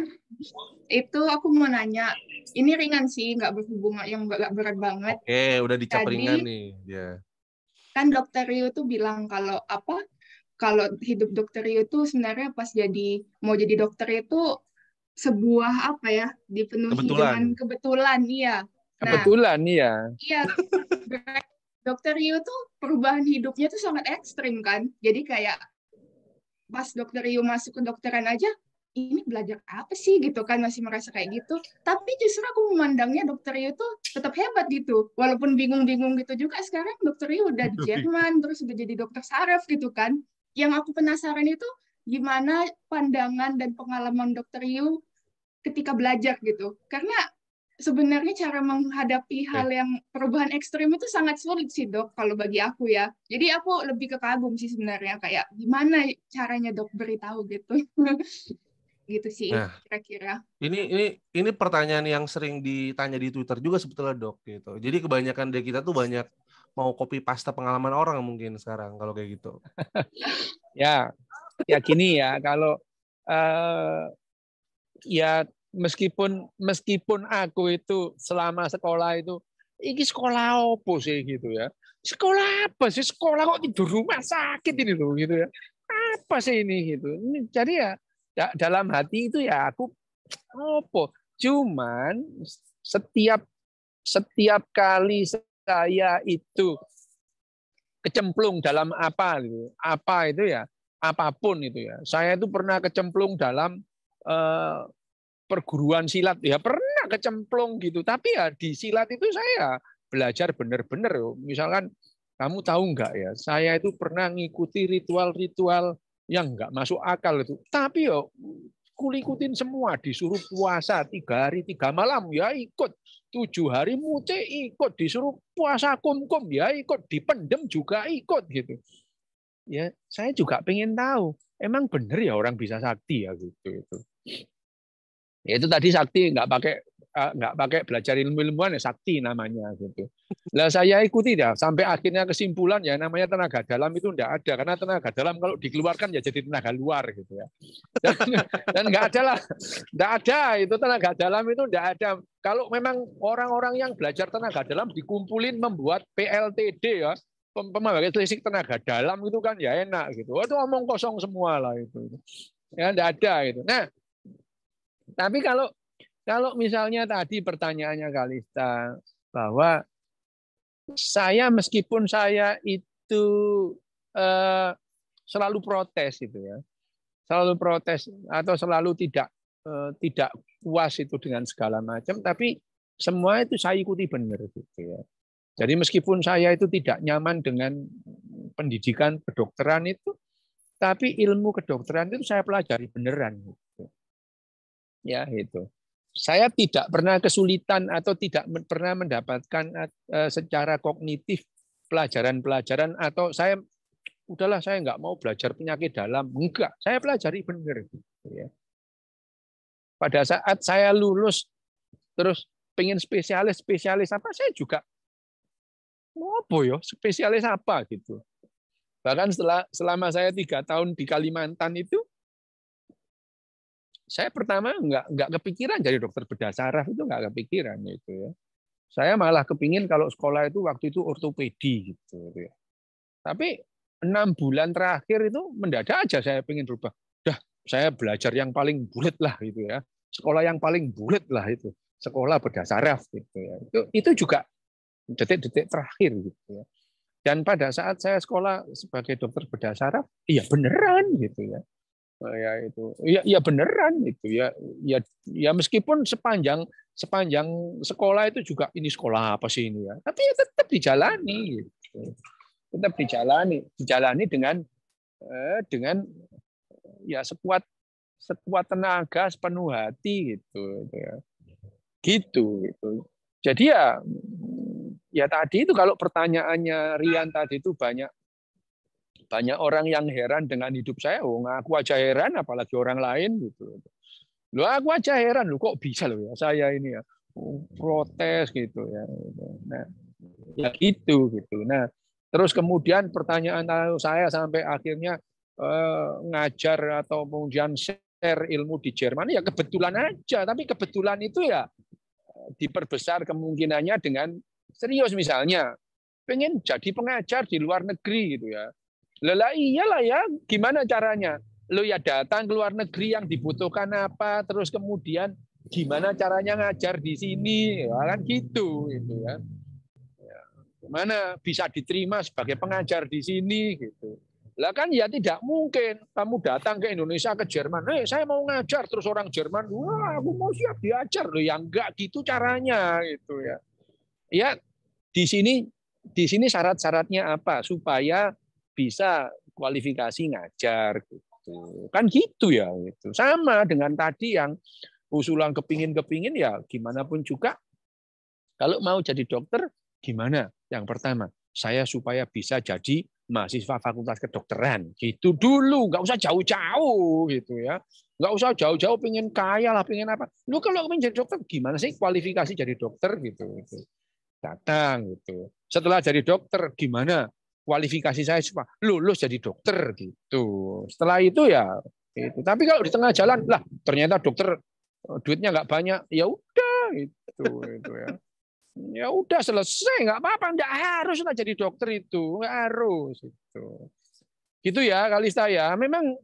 Itu aku mau nanya, ini ringan sih, nggak berhubungan, yang nggak berat banget. Oke, udah dicap ringan nih. Ya. Kan dokter Rio tuh bilang kalau hidup dokter Rio tuh sebenarnya pas mau jadi dokter itu sebuah dipenuhi dengan kebetulan, iya. Kebetulan, iya. Iya, dokter Rio tuh perubahan hidupnya tuh sangat ekstrim kan. Jadi kayak pas dokter Rio masuk ke dokteran aja, ini belajar apa sih gitu kan, masih merasa kayak gitu. Tapi justru aku memandangnya dokter Rio tuh tetap hebat gitu. Walaupun bingung-bingung gitu juga, sekarang dokter Rio udah di Jerman, terus udah jadi dokter saraf gitu kan. Yang aku penasaran itu gimana pandangan dan pengalaman dokter Rio ketika belajar gitu. Karena sebenarnya cara menghadapi hal yang perubahan ekstrim itu sangat sulit sih dok, kalau bagi aku ya. Jadi aku lebih ke kagum sih sebenarnya, kayak gimana caranya dok beritahu gitu. Gitu sih kira-kira. Ini pertanyaan yang sering ditanya di Twitter juga sebetulnya dok gitu. Jadi kebanyakan dari kita tuh banyak mau copy paste pengalaman orang mungkin sekarang kalau kayak gitu. ya gini ya, kalau ya meskipun aku itu selama sekolah itu, ini sekolah apa sih gitu ya? Sekolah apa sih? Sekolah kok tidur rumah sakit ini loh gitu ya? Apa sih ini gitu? Jadi ya dalam hati itu ya aku apa? Cuman setiap kali saya itu kecemplung dalam apa itu ya, apapun itu ya. Saya itu pernah kecemplung dalam perguruan silat ya, pernah kecemplung gitu, tapi ya di silat itu saya belajar benar-benar. Misalkan kamu tahu nggak ya, saya itu pernah ngikuti ritual-ritual yang nggak masuk akal itu, tapi yo kulikutin semua. Disuruh puasa 3 hari 3 malam ya ikut, 7 hari muce ikut, disuruh puasa kum-kum ya ikut, dipendem juga ikut gitu ya. Saya juga pengen tahu emang bener ya orang bisa sakti ya gitu itu. Ya itu tadi sakti nggak pakai nggak pakai belajar ilmu-ilmuwan ya sakti namanya gitu. Lah saya ikuti dah sampai akhirnya kesimpulan ya namanya tenaga dalam itu enggak ada, karena tenaga dalam kalau dikeluarkan ya jadi tenaga luar gitu ya. Dan enggak ada lah, enggak ada itu tenaga dalam itu enggak ada. Kalau memang orang-orang yang belajar tenaga dalam dikumpulin membuat PLTD ya, pembangkit listrik tenaga dalam itu kan ya enak gitu. Itu omong kosong semua lah itu. Ya enggak ada gitu. Nah, tapi kalau misalnya tadi pertanyaannya Kalista bahwa saya meskipun saya itu selalu protes gitu ya, selalu protes atau selalu tidak puas itu dengan segala macam, tapi semua itu saya ikuti benar gitu ya. Jadi meskipun saya itu tidak nyaman dengan pendidikan kedokteran itu, tapi ilmu kedokteran itu saya pelajari beneran gitu. Ya itu. Saya tidak pernah kesulitan atau tidak pernah mendapatkan secara kognitif pelajaran-pelajaran atau saya udahlah saya nggak mau belajar penyakit dalam, enggak, saya pelajari benar gitu ya. Pada saat saya lulus terus pengen spesialis apa, saya juga mau apa ya spesialis apa gitu. Bahkan selama saya 3 tahun di Kalimantan itu, saya pertama nggak kepikiran jadi dokter bedah saraf, itu nggak kepikiran itu ya. Saya malah kepingin kalau sekolah itu waktu itu ortopedi gitu ya. Tapi 6 bulan terakhir itu mendadak aja saya pengen berubah. Dah, saya belajar yang paling bulat lah gitu ya. Sekolah yang paling bulat lah itu. Sekolah bedah saraf gitu ya. Itu juga detik-detik terakhir gitu ya. Dan pada saat saya sekolah sebagai dokter bedah saraf, iya beneran gitu ya. Ya itu ya beneran itu ya meskipun sepanjang sekolah itu juga ini sekolah apa sih ini ya, tapi ya tetap dijalani gitu. Tetap dijalani dengan ya sekuat tenaga, sepenuh hati gitu ya. Gitu. Jadi ya tadi itu kalau pertanyaannya Rian tadi itu banyak orang yang heran dengan hidup saya. Oh, aku aja heran, apalagi orang lain gitu. Loh, aku aja heran, loh kok bisa loh ya saya ini ya protes gitu ya. Nah, ya gitu. Nah, terus kemudian pertanyaan saya sampai akhirnya ngajar atau kemudian share ilmu di Jerman ya kebetulan aja. Tapi kebetulan itu ya diperbesar kemungkinannya dengan serius, misalnya pengen jadi pengajar di luar negeri gitu ya. Lah iyalah ya, gimana caranya? Lo ya datang ke luar negeri yang dibutuhkan apa, terus kemudian gimana caranya ngajar di sini, ya kan gitu ya. Gimana bisa diterima sebagai pengajar di sini gitu. Lah kan ya tidak mungkin kamu datang ke Indonesia, ke Jerman, saya mau ngajar, terus orang Jerman, wah aku mau siap diajar loh, ya enggak gitu caranya gitu ya. Ya di sini syarat-syaratnya apa supaya bisa kualifikasi ngajar gitu. Kan gitu ya gitu. Sama dengan tadi yang usulan kepingin ya gimana pun juga kalau mau jadi dokter gimana? Yang pertama, saya supaya bisa jadi mahasiswa fakultas kedokteran. Gitu dulu, nggak usah jauh-jauh gitu ya. Nggak usah jauh-jauh pengen kaya lah, pengen apa. Lu kalau pengen jadi dokter gimana sih kualifikasi jadi dokter gitu. Datang gitu. Setelah jadi dokter gimana? Kualifikasi saya supaya lulus jadi dokter gitu. Setelah itu ya itu. Tapi kalau di tengah jalan lah ternyata dokter duitnya nggak banyak, ya udah itu ya. Ya udah selesai, nggak apa-apa, nggak harus lah jadi dokter itu, nggak harus itu. Gitu ya Kalista ya. Memang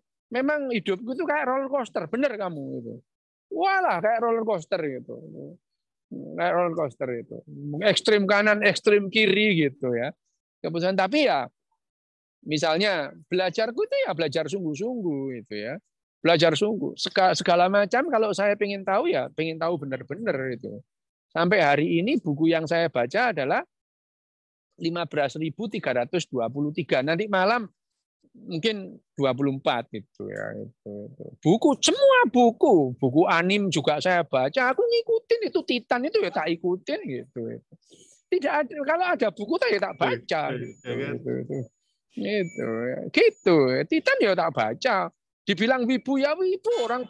hidupku itu kayak roller coaster, bener kamu itu. Walah kayak roller coaster gitu. Kayak roller coaster itu. Ekstrim kanan, ekstrim kiri gitu ya. Keputusan, tapi ya misalnya belajarku itu ya belajar sungguh-sungguh itu ya, belajar sungguh segala macam. Kalau saya pengen tahu ya pengen tahu benar-benar itu. Sampai hari ini buku yang saya baca adalah 15.323. Nanti malam mungkin 24 itu ya. Buku, semua buku anim juga saya baca. Aku ngikutin itu Titan itu ya tak ikutin gitu. Tidak ada, kalau ada buku ya tak baca gitu. Titan ya tak baca. Dibilang wibu ya wibu, orang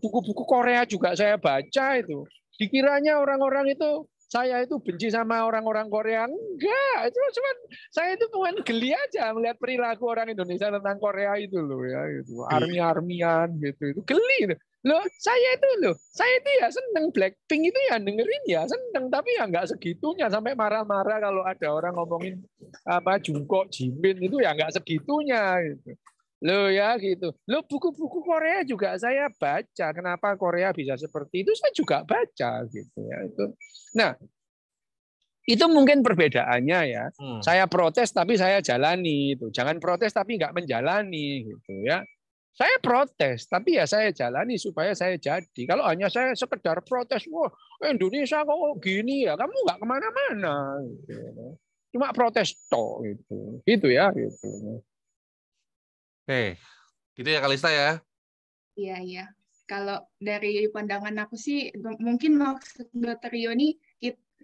buku-buku Korea juga saya baca itu. Dikiranya orang-orang itu saya itu benci sama orang-orang Korea. Enggak, itu cuma saya itu cuma geli aja melihat perilaku orang Indonesia tentang Korea itu loh ya, itu army-armian gitu, itu geli. Loh, saya itu ya seneng Blackpink itu ya dengerin ya seneng, tapi ya nggak segitunya sampai marah-marah kalau ada orang ngomongin Jungkook, Jimin itu ya nggak segitunya gitu. Loh ya gitu. Loh buku-buku Korea juga saya baca. Kenapa Korea bisa seperti itu? Saya juga baca gitu ya itu. Nah, itu mungkin perbedaannya ya. Saya protes tapi saya jalani itu. Jangan protes tapi nggak menjalani gitu ya. Saya protes, tapi ya saya jalani supaya saya jadi. Kalau hanya saya sekedar protes, wah Indonesia kok gini ya, kamu nggak kemana-mana. Gitu. Cuma protes toh gitu, gitu ya. Gitu. Oke, gitu ya Kalista ya. Iya. Kalau dari pandangan aku sih, mungkin maksud Dr. Rio ini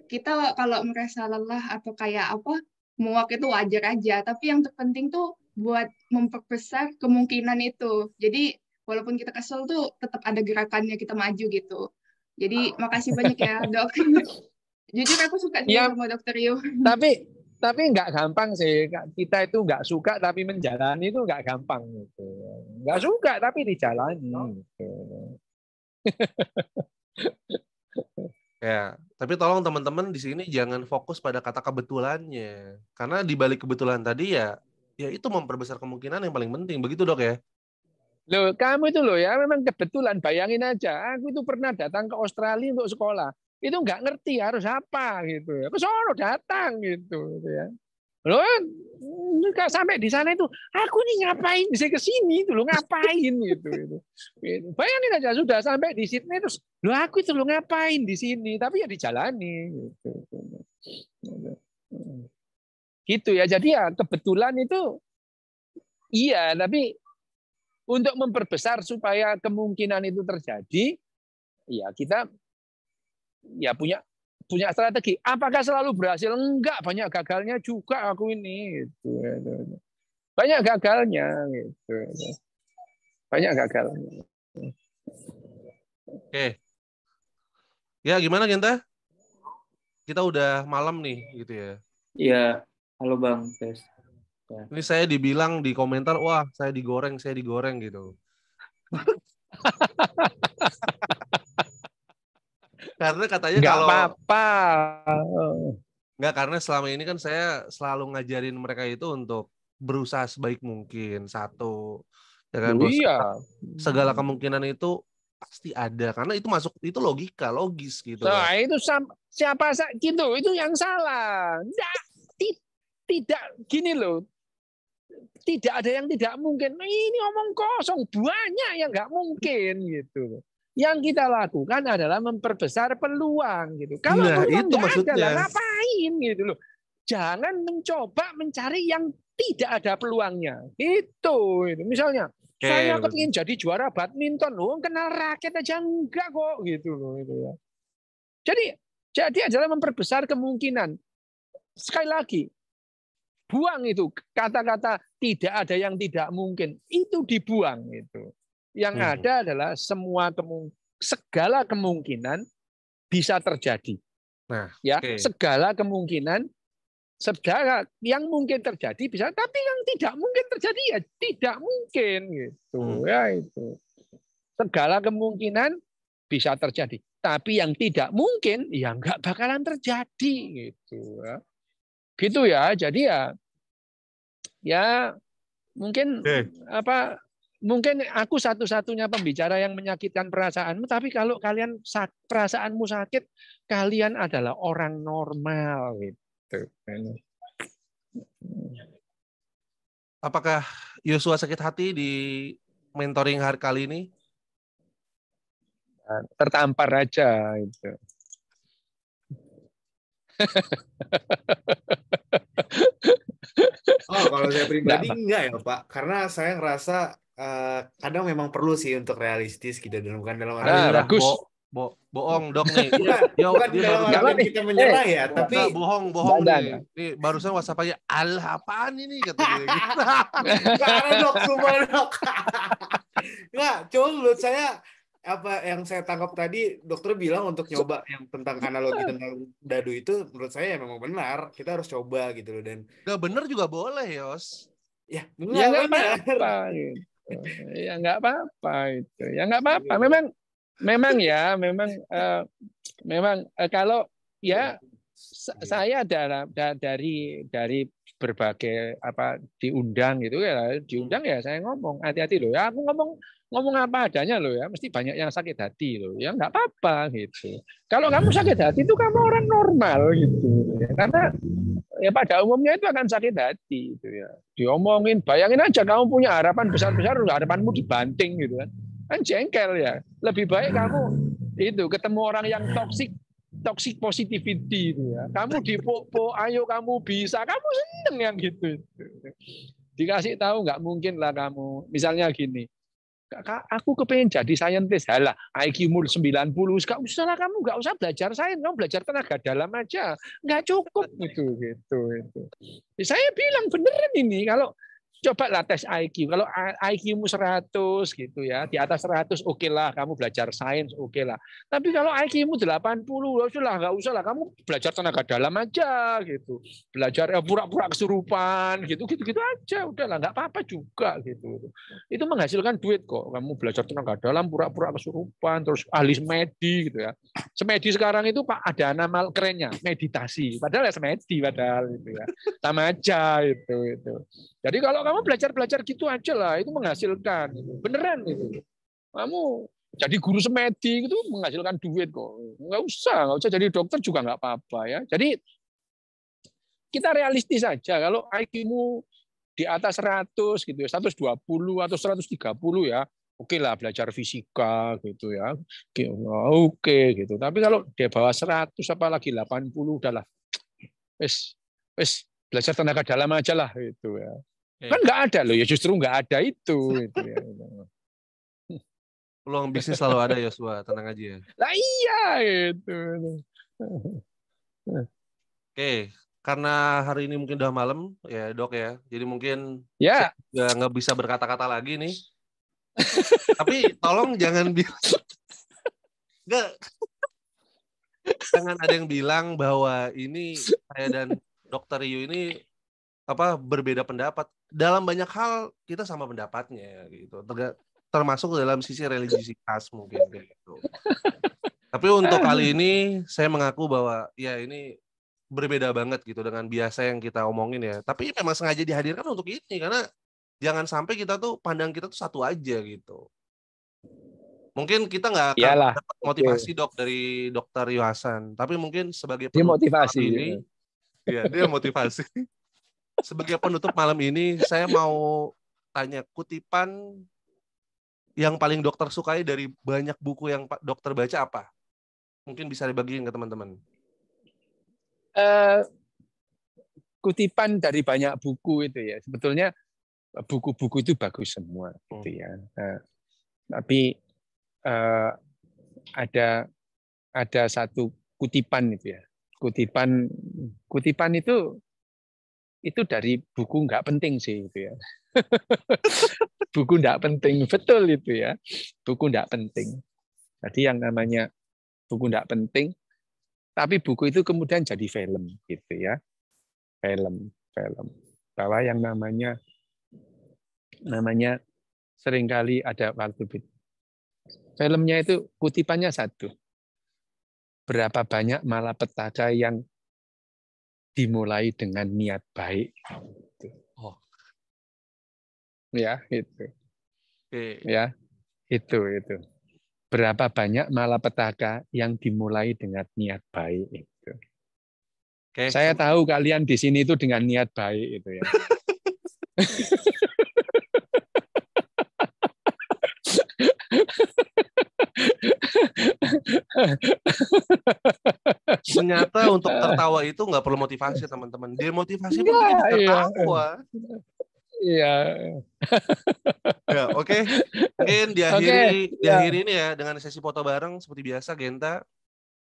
kita kalau merasa lelah atau kayak muak itu wajar aja. Tapi yang terpenting tuh buat memperbesar kemungkinan itu. Jadi walaupun kita kesel tuh tetap ada gerakannya, kita maju gitu. Jadi makasih banyak ya dok. Jujur aku suka sih sama Dr. Rio. Tapi nggak gampang sih. Kita itu nggak suka tapi menjalani itu nggak gampang gitu. Nggak suka tapi dijalani. Gitu. Ya, tapi tolong teman-teman di sini jangan fokus pada kata kebetulannya. Karena di balik kebetulan tadi ya itu memperbesar kemungkinan yang paling penting. Begitu dok ya? Loh, kamu itu loh ya memang kebetulan. Bayangin aja, aku itu pernah datang ke Australia untuk sekolah. Itu nggak ngerti harus apa gitu ya. Ke sono datang gitu ya. Loh, nggak sampai di sana itu, aku nih ngapain bisa ke sini itu loh, ngapain gitu. Bayangin aja sudah sampai di Sydney terus, loh aku itu loh ngapain di sini, tapi ya dijalani gitu. Gitu ya. Jadi ya kebetulan itu iya, tapi untuk memperbesar supaya kemungkinan itu terjadi, ya kita ya punya strategi. Apakah selalu berhasil? Enggak, banyak gagalnya juga aku ini. Gitu. Banyak gagalnya. Gitu. Banyak gagalnya. Oke. Ya gimana Genta? Kita udah malam nih gitu ya. Iya, halo Bang. Tes. Ya. Ini saya dibilang di komentar, wah saya digoreng gitu. Karena katanya nggak kalau apa-apa. Nggak, karena selama ini kan saya selalu ngajarin mereka itu untuk berusaha sebaik mungkin. Satu, ya kan, Iya. Segala kemungkinan itu pasti ada. Karena itu logis gitu. Nah, kan? Itu siapa gitu, itu yang salah. Tidak gini loh. Tidak ada yang tidak mungkin. Ini omong kosong, banyak yang nggak mungkin gitu. Yang kita lakukan adalah memperbesar peluang gitu. Kalau peluang itu maksudnya ngapain gitu loh. Jangan mencoba mencari yang tidak ada peluangnya. Itu. Misalnya saya kepingin jadi juara badminton loh, kenal raket aja enggak kok gitu loh itu ya. Jadi adalah memperbesar kemungkinan. Sekali lagi, buang itu kata-kata tidak ada yang tidak mungkin, itu dibuang itu. Yang ada adalah segala kemungkinan bisa terjadi. Nah, ya, segala kemungkinan, segala yang mungkin terjadi bisa, tapi yang tidak mungkin terjadi ya tidak mungkin gitu. Ya itu. Segala kemungkinan bisa terjadi, tapi yang tidak mungkin ya nggak bakalan terjadi gitu. Ya. Gitu ya. Jadi ya mungkin mungkin aku satu-satunya pembicara yang menyakitkan perasaanmu, tapi kalau kalian perasaanmu sakit, kalian adalah orang normal gitu. Apakah Yosua sakit hati di mentoring hari kali ini? Tertampar aja itu. Kalau saya pribadi enggak ya Pak, karena saya ngerasa kadang memang perlu sih untuk realistis gitu, dan bukan dalam bagus. Bohong dok nih. Bukan Dia dalam baru artian kita menyerah ya, tapi bohong nih. Nih barusan WhatsApp aja, alah apaan ini kata dia gitu. Nggak ada dok, semua dok. Nggak, cuma menurut saya apa yang saya tangkap tadi dokter bilang untuk nyoba yang tentang analogi tentang dadu itu menurut saya memang benar, kita harus coba gitu loh. Dan nggak bener juga boleh Yos. Ya nggak apa-apa gitu. Ya nggak apa-apa itu. Ya nggak apa-apa. Memang kalau ya saya dari berbagai diundang gitu ya, saya ngomong hati-hati loh ya, aku ngomong apa adanya loh ya, mesti banyak yang sakit hati loh ya, nggak apa-apa gitu. Kalau kamu sakit hati itu kamu orang normal gitu ya, karena ya pada umumnya itu akan sakit hati gitu ya, diomongin, bayangin aja kamu punya harapan besar-besar, harapanmu dibanting gitu kan jengkel ya. Lebih baik kamu itu ketemu orang yang toxic positivity itu ya, kamu dipuk-puk, ayo kamu bisa, kamu seneng yang gitu. Dikasih tahu nggak mungkin lah kamu, misalnya gini, aku kepengen jadi saintis, halah IQ-mu 90, nggak usah lah, kamu nggak usah belajar sains, kamu belajar tenaga dalam aja, nggak cukup gitu. Saya bilang beneran ini, kalau coba lah tes IQ, kalau IQ-mu 100 gitu ya, di atas 100 oke lah, kamu belajar sains oke lah. Tapi kalau IQ-mu 80, nggak usah lah, kamu belajar tenaga dalam aja gitu. Belajar pura-pura kesurupan gitu aja, udahlah nggak apa-apa juga gitu. Itu menghasilkan duit kok. Kamu belajar tenaga dalam, pura-pura kesurupan, terus ahli semedi gitu ya. Semedi sekarang itu Pak ada nama kerennya, meditasi. Padahal ya semedi padahal itu ya. Sama aja itu. Jadi kalau kamu belajar gitu aja lah, itu menghasilkan, beneran itu. Kamu jadi guru semedi itu menghasilkan duit kok. Nggak usah jadi dokter juga nggak apa-apa ya. Jadi kita realistis saja. Kalau IQ-mu di atas 100 gitu ya, 120 atau 130 ya, oke lah belajar fisika gitu ya. Oke gitu. Tapi kalau di bawah 100 apalagi 80 udahlah. Wes belajar tenaga dalam aja lah gitu ya. Kan nggak ada loh ya, justru nggak ada itu ya. Peluang bisnis selalu ada Yosua, tenang aja ya. Lah iya itu. Oke, karena hari ini mungkin udah malam ya dok ya, jadi mungkin ya nggak bisa berkata-kata lagi nih. Tapi tolong jangan jangan ada yang bilang bahwa ini saya dan Dokter Yu ini berbeda pendapat. Dalam banyak hal kita sama pendapatnya gitu. Termasuk dalam sisi religiusitas mungkin gitu. Tapi untuk kali ini saya mengaku bahwa ya ini berbeda banget gitu dengan biasa yang kita omongin ya. Tapi memang sengaja dihadirkan untuk ini karena jangan sampai kita tuh pandang kita tuh satu aja gitu. Mungkin kita nggak akan dapat motivasi dok dari Dokter Yu Hasan, tapi mungkin sebagai motivasi ini ya dia motivasi. Sebagai penutup malam ini, saya mau tanya kutipan yang paling dokter sukai dari banyak buku yang dokter baca apa? Mungkin bisa dibagiin ke teman-teman. Kutipan dari banyak buku itu ya. Sebetulnya buku-buku itu bagus semua, gitu ya. Tapi ada satu kutipan itu ya. Kutipan itu dari buku nggak penting sih itu ya. Buku nggak penting, betul itu ya. Buku nggak penting. Jadi yang namanya buku nggak penting, tapi buku itu kemudian jadi film gitu ya. Film. Bahwa yang namanya seringkali ada waktu filmnya itu kutipannya satu. Berapa banyak malapetaka yang dimulai dengan niat baik. Ya, itu. Ya, itu. Berapa banyak malapetaka yang dimulai dengan niat baik itu. Saya tahu kalian di sini itu dengan niat baik itu ya. Ternyata untuk tertawa itu nggak perlu motivasi teman-teman. Dia motivasi pun bikin tertawa. Iya. Ya, oke. Mungkin diakhiri ini ya dengan sesi foto bareng seperti biasa, Genta.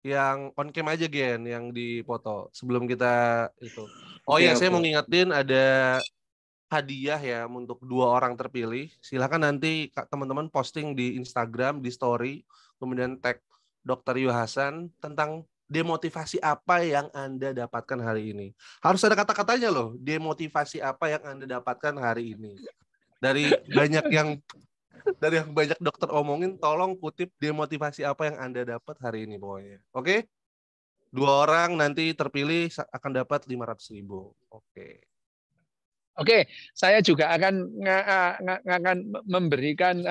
Yang on cam aja, Gen, yang dipoto sebelum kita itu. Oh ya, saya mau ngingetin ada hadiah ya untuk 2 orang terpilih. Silahkan nanti teman-teman posting di Instagram, di story, kemudian tag Dr. Yu Hasan tentang demotivasi apa yang Anda dapatkan hari ini. Harus ada kata-katanya loh, demotivasi apa yang Anda dapatkan hari ini. Dari yang banyak dokter omongin, tolong kutip demotivasi apa yang Anda dapat hari ini pokoknya. Oke? 2 orang nanti terpilih akan dapat 500.000. Oke. Oke, saya juga akan memberikan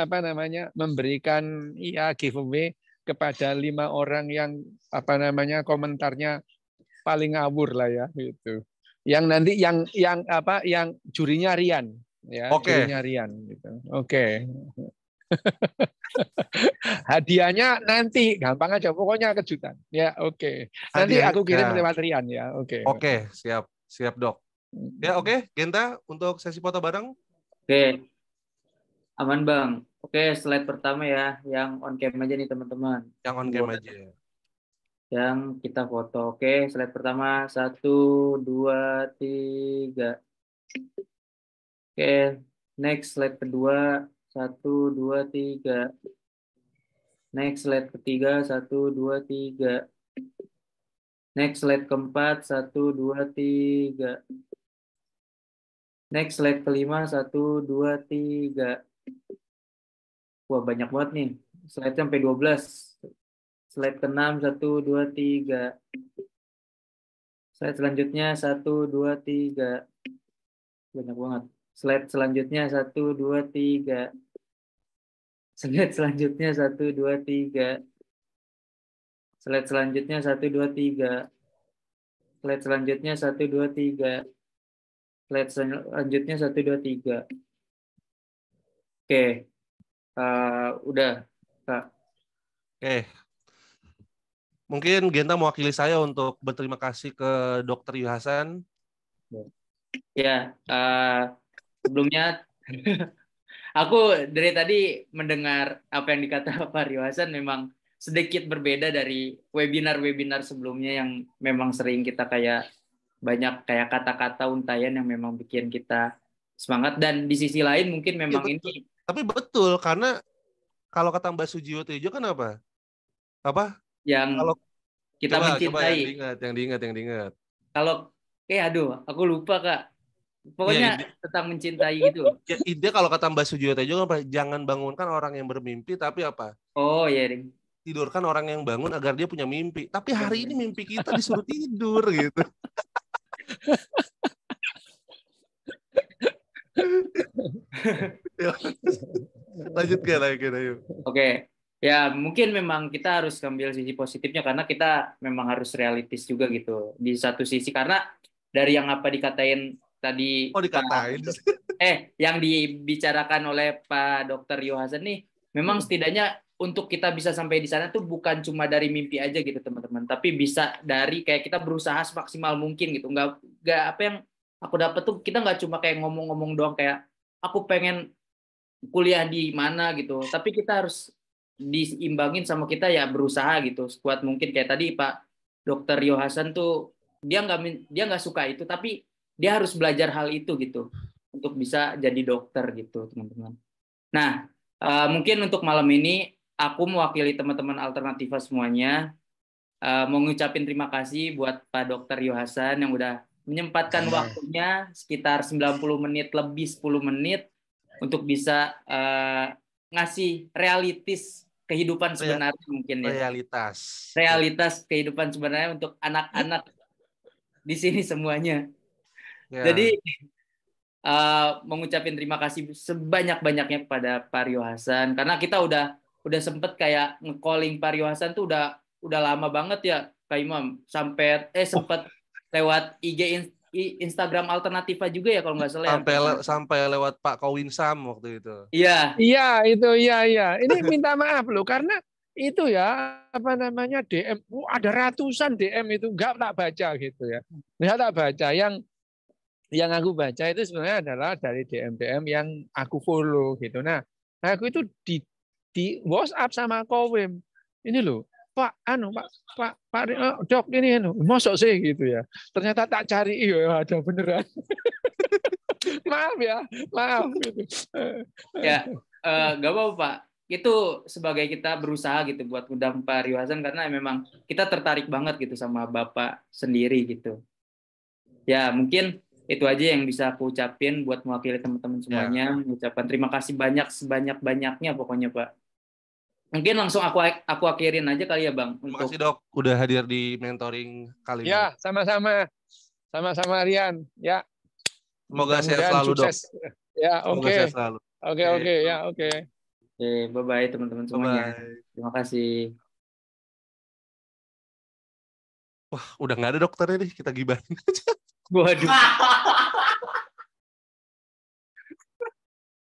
giveaway kepada 5 orang yang komentarnya paling ngawur lah ya gitu. Yang nanti yang jurinya Rian ya, jurinya Rian gitu. Oke. Hadiahnya nanti gampang aja, pokoknya kejutan. Ya, oke. Nanti aku kirim lewat Rian ya. Oke. Oke, siap Dok. Ya, oke, Genta untuk sesi foto bareng. Oke. Aman, Bang. Oke, slide pertama ya, yang on cam aja nih, teman-teman. Yang on cam aja. Yang kita foto. Oke, slide pertama 1 2 3. Oke, next slide kedua 1 2 3. Next slide ketiga 1 2 3. Next slide keempat 1 2 3. Next slide kelima 1 2 3. Wah, banyak banget nih. Slide sampai 12. Slide ke-6 1 2 3. Slide selanjutnya 1 2 3. Banyak banget. Slide selanjutnya 1 2 3. Slide selanjutnya 1 2 3. Slide selanjutnya 1 2 3. Slide selanjutnya 1 2 3. Slide selanjutnya 1 2 3. Oke. Udah, Kak. Oke. Mungkin Genta mewakili saya untuk berterima kasih ke Dr. Yu Hasan. Ya, sebelumnya aku dari tadi mendengar apa yang dikata Pak Yu Hasan memang sedikit berbeda dari webinar-webinar sebelumnya yang memang sering kita kayak banyak kayak kata-kata untayan yang memang bikin kita semangat, dan di sisi lain mungkin memang ini. Tapi betul, karena kalau kata Mbak Sujiwo Tejo kan apa? Yang kalau kita mencintai. Coba yang diingat. Kalau aduh, aku lupa, Kak. Pokoknya tentang mencintai gitu. Ya, ide kalau kata Mbak Sujiwo Tejo apa? Jangan bangunkan orang yang bermimpi, tapi apa? Oh iya, tidurkan orang yang bangun agar dia punya mimpi. Tapi hari ini mimpi kita disuruh tidur gitu. Lanjutkan ayo. Oke. Ya, mungkin memang kita harus ambil sisi positifnya karena kita memang harus realistis juga gitu. Di satu sisi karena dari yang apa dikatain tadi yang dibicarakan oleh Pak Dr. Yu Hasan nih, memang setidaknya untuk kita bisa sampai di sana tuh bukan cuma dari mimpi aja gitu, teman-teman, tapi bisa dari kayak kita berusaha semaksimal mungkin gitu. Nggak apa yang aku dapat tuh, kita nggak cuma kayak ngomong-ngomong doang kayak aku pengen kuliah di mana gitu, tapi kita harus diimbangin sama kita ya berusaha gitu sekuat mungkin. Kayak tadi Pak Dr. Yu Hasan tuh dia nggak suka itu, tapi dia harus belajar hal itu gitu untuk bisa jadi dokter gitu, teman-teman. Nah, mungkin untuk malam ini aku mewakili teman-teman Alternativa semuanya mau ngucapin terima kasih buat Pak Dr. Yu Hasan yang udah menyempatkan waktunya sekitar 90 menit lebih 10 menit untuk bisa ngasih realitis kehidupan sebenarnya mungkin ya. Realitas kehidupan sebenarnya untuk anak-anak di sini semuanya. Jadi mengucapin terima kasih sebanyak-banyaknya kepada Pak Yu Hasan karena kita udah sempet kayak nge-calling Pak Yu Hasan tuh udah lama banget ya Kak Imam, sampai sempet lewat IG Instagram Alternativa juga ya kalau nggak salah. Sampai lewat Pak Kowinsam waktu itu. Iya. Iya. Ini minta maaf loh karena itu ya DM, ada ratusan DM itu nggak tak baca gitu ya. Nggak tak baca yang aku baca itu sebenarnya adalah dari DMPM yang aku follow gitu. Nah, aku itu di WhatsApp sama Kowim. Ini loh, Pak, Dok ini mosok sih gitu ya. Ternyata tak cari, iya ada beneran. Maaf ya, maaf gitu. Ya, nggak apa-apa Pak. Itu sebagai kita berusaha gitu buat undang Pak Rio Hasan karena memang kita tertarik banget gitu sama Bapak sendiri gitu. Ya, mungkin itu aja yang bisa aku ucapin buat mewakili teman-teman semuanya. Mengucapkan terima kasih banyak sebanyak-banyaknya pokoknya Pak. Mungkin langsung aku akhirin aja kali ya Bang. Terima kasih Dok udah hadir di mentoring kali ini. Ya, sama-sama. Sama-sama Rian. Ya. Semoga sehat selalu sukses. Dok. Ya, Semoga sehat selalu. Oke, ya, oke. Oke, bye-bye teman-teman semuanya. Terima kasih. Wah, udah nggak ada dokternya nih, kita gibahin aja. Waduh.